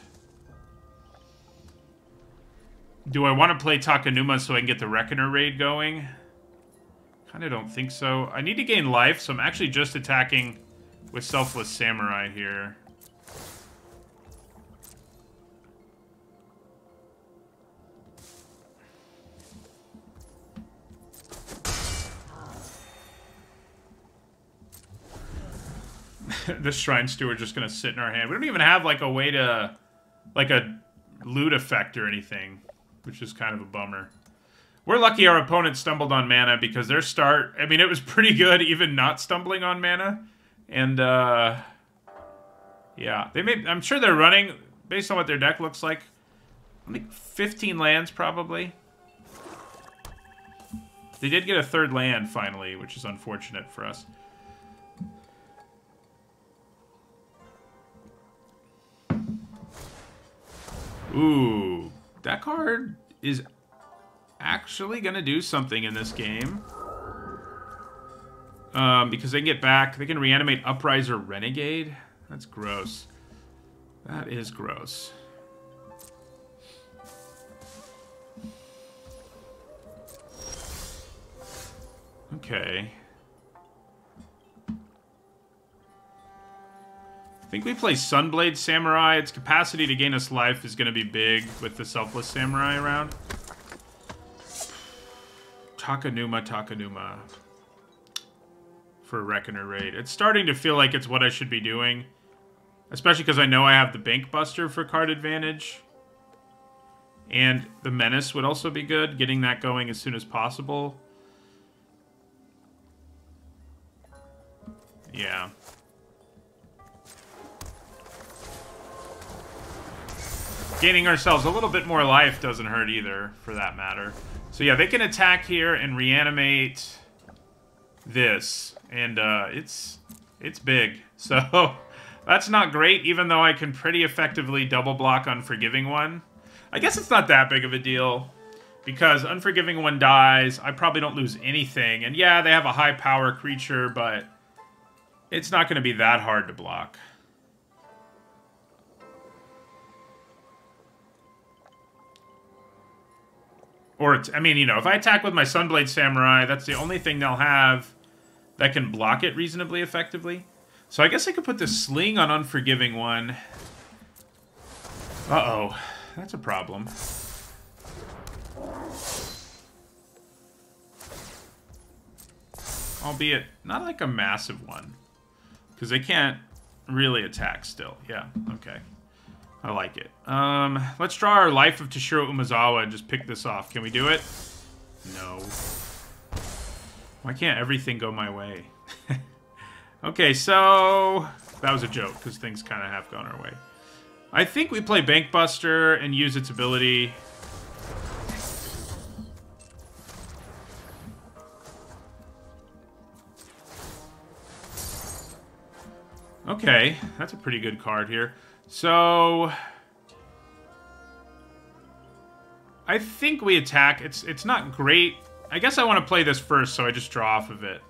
do I want to play Takanuma so I can get the Reckoner raid going? Kind of don't think so. I need to gain life, so I'm actually just attacking with Selfless Samurai here. The Shrine Steward just gonna sit in our hand. We don't even have like a way to, like a loot effect or anything, which is kind of a bummer. We're lucky our opponent stumbled on mana because their start, I mean, it was pretty good even not stumbling on mana. And, yeah, they may, I'm sure they're running, based on what their deck looks like, I think 15 lands probably. They did get a third land finally, which is unfortunate for us. Ooh, that card is actually going to do something in this game. Because they can get back, they can reanimate Upriser Renegade. That's gross. That is gross. Okay. I think we play Sunblade Samurai. Its capacity to gain us life is going to be big with the Selfless Samurai around. Takanuma. For a Reckoner raid. It's starting to feel like it's what I should be doing. Especially because I know I have the Bank Buster for card advantage. And the Menace would also be good. Getting that going as soon as possible. Yeah. Gaining ourselves a little bit more life doesn't hurt either, for that matter. So yeah, they can attack here and reanimate this. And it's big. So that's not great, even though I can pretty effectively double block Unforgiving One. I guess it's not that big of a deal, because Unforgiving One dies, I probably don't lose anything. And yeah, they have a high power creature, but it's not going to be that hard to block. Or, I mean, you know, if I attack with my Sunblade Samurai, that's the only thing they'll have that can block it reasonably effectively. So I guess I could put the Sling on Unforgiving one. Uh-oh. That's a problem. Albeit, not like a massive one. Because they can't really attack still. Yeah, okay. I like it. Let's draw our Life of Toshiro Umezawa and just pick this off. Can we do it? No. Why can't everything go my way? Okay, so... That was a joke, because things kind of have gone our way. I think we play Bankbuster and use its ability. Okay, that's a pretty good card here. So... I think we attack. It's not great. I guess I want to play this first, so I just draw off of it.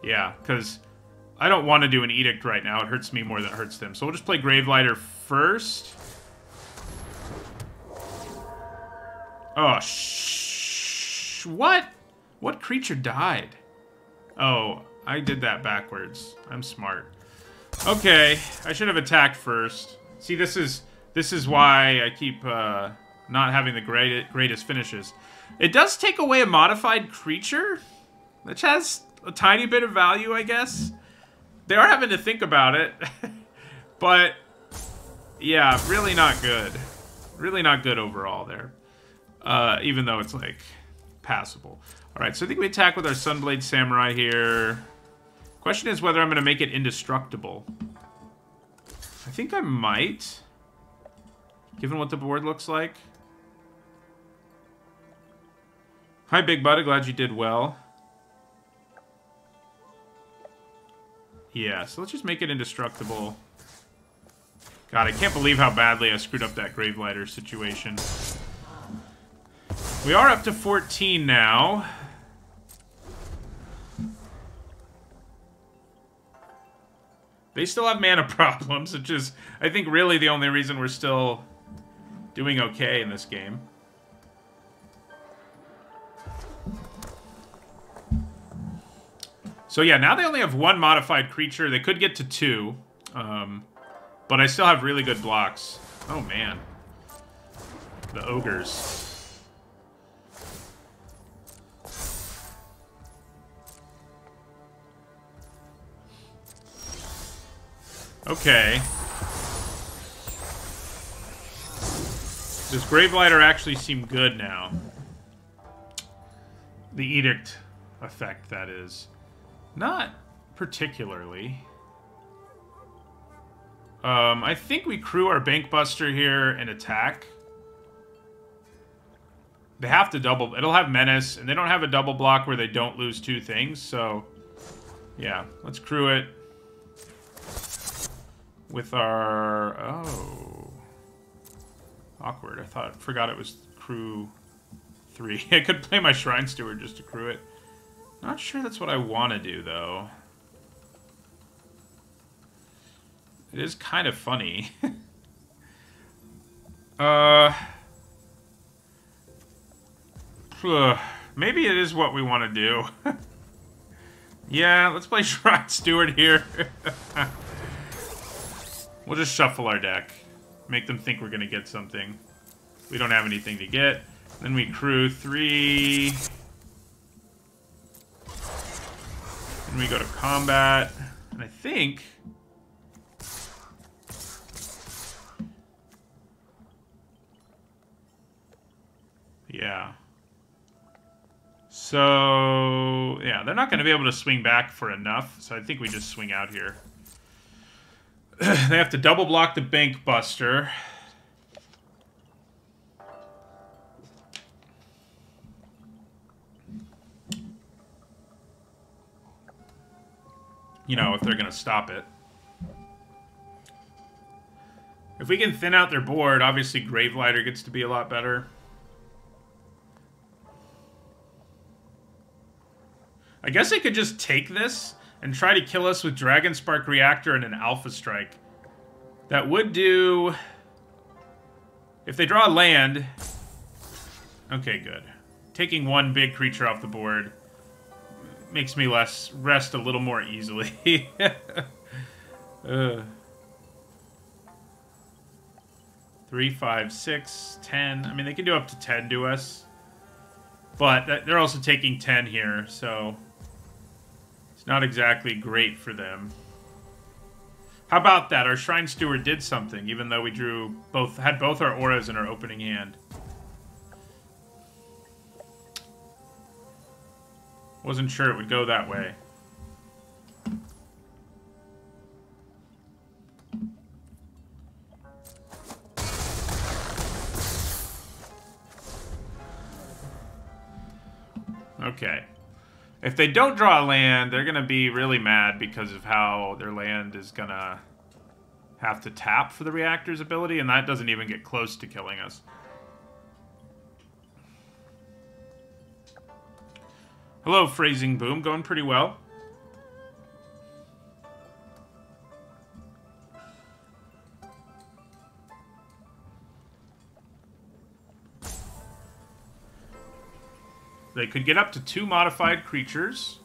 Yeah, because I don't want to do an Edict right now. It hurts me more than it hurts them. So we'll just play Gravelighter first. Oh, what? What creature died? Oh, I did that backwards. I'm smart. Okay, I should have attacked first. See, this is why I keep not having the greatest finishes. It does take away a modified creature, which has a tiny bit of value, I guess. They are having to think about it. But, yeah, really not good. Really not good overall there. Even though it's, like, passable. Alright, so I think we attack with our Sunblade Samurai here. Question is whether I'm going to make it indestructible. I think I might. Given what the board looks like. Hi, Big Buddy. Glad you did well. Yeah, so let's just make it indestructible. God, I can't believe how badly I screwed up that Gravelighter situation. We are up to 14 now. They still have mana problems, which is, I think, really the only reason we're still doing okay in this game. So yeah, now they only have one modified creature. They could get to 2. But I still have really good blocks. Oh, man. The ogres. Okay. Does Gravelighter actually seem good now? The Edict effect, that is. Not particularly. I think we crew our Bankbuster here and attack. They have to double... It'll have Menace, and they don't have a double block where they don't lose 2 things, so... Yeah, let's crew it. With our... Oh. Awkward. Forgot it was crew 3. I could play my Shrine Steward just to crew it. Not sure that's what I want to do, though. It is kind of funny. Maybe it is what we want to do. Yeah, let's play Shrine Steward here. We'll just shuffle our deck. Make them think we're going to get something. We don't have anything to get. Then we crew 3. Then we go to combat. And I think... Yeah. So, yeah, they're not going to be able to swing back for enough. So I think we just swing out here. They have to double block the Bankbuster. You know, if they're going to stop it. If we can thin out their board, obviously Gravelighter gets to be a lot better. I guess I could just take this and try to kill us with Dragon Spark Reactor and an Alpha Strike. That would do... If they draw a land... Okay, good. Taking one big creature off the board makes me rest a little more easily. 3, 5, 6, 10. I mean, they can do up to 10 to us. But they're also taking 10 here, so it's not exactly great for them. How about that? Our Shrine Steward did something, even though we had both our auras in our opening hand. Wasn't sure it would go that way. Okay. If they don't draw a land, they're going to be really mad because of how their land is going to have to tap for the reactor's ability, and that doesn't even get close to killing us. Hello, Phrasing Boom. Going pretty well. They could get up to 2 modified creatures.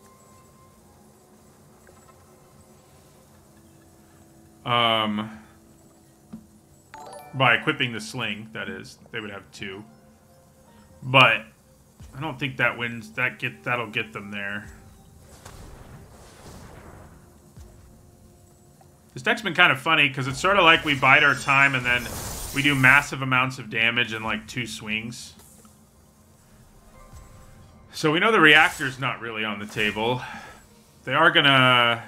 By equipping the sling, that is. They would have 2. But I don't think that wins. That'll get them there. This deck's been kind of funny because it's sort of like we bide our time and then we do massive amounts of damage in like 2 swings. So we know the reactor's not really on the table. They are gonna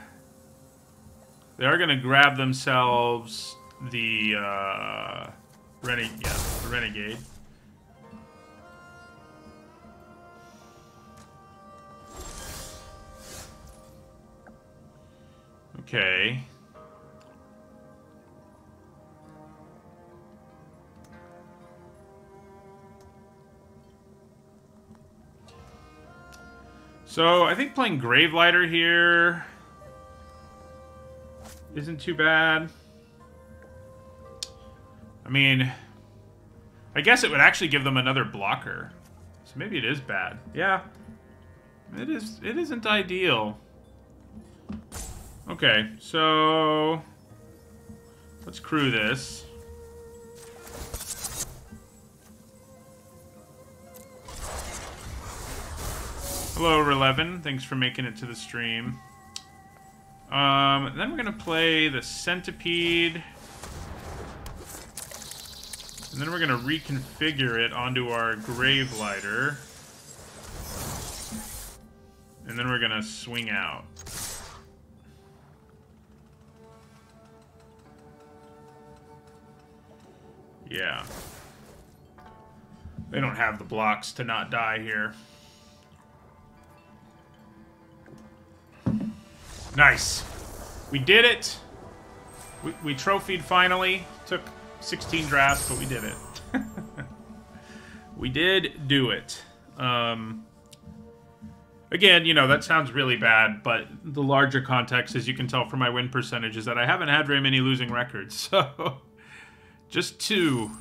grab themselves the renegade. Okay. So, I think playing Gravelighter here isn't too bad. I mean, I guess it would actually give them another blocker. So maybe it is bad. Yeah. It isn't ideal. Okay, so let's crew this. Hello, Relevin. Thanks for making it to the stream. Then we're gonna play the Centipede. And then we're gonna reconfigure it onto our Gravelighter. And then we're gonna swing out. Yeah. They don't have the blocks to not die here. Nice. We did it. We trophied finally. Took 16 drafts, but we did it. We did do it. Again, you know, that sounds really bad, but the larger context, as you can tell from my win percentage, is that I haven't had very many losing records. So, just 2.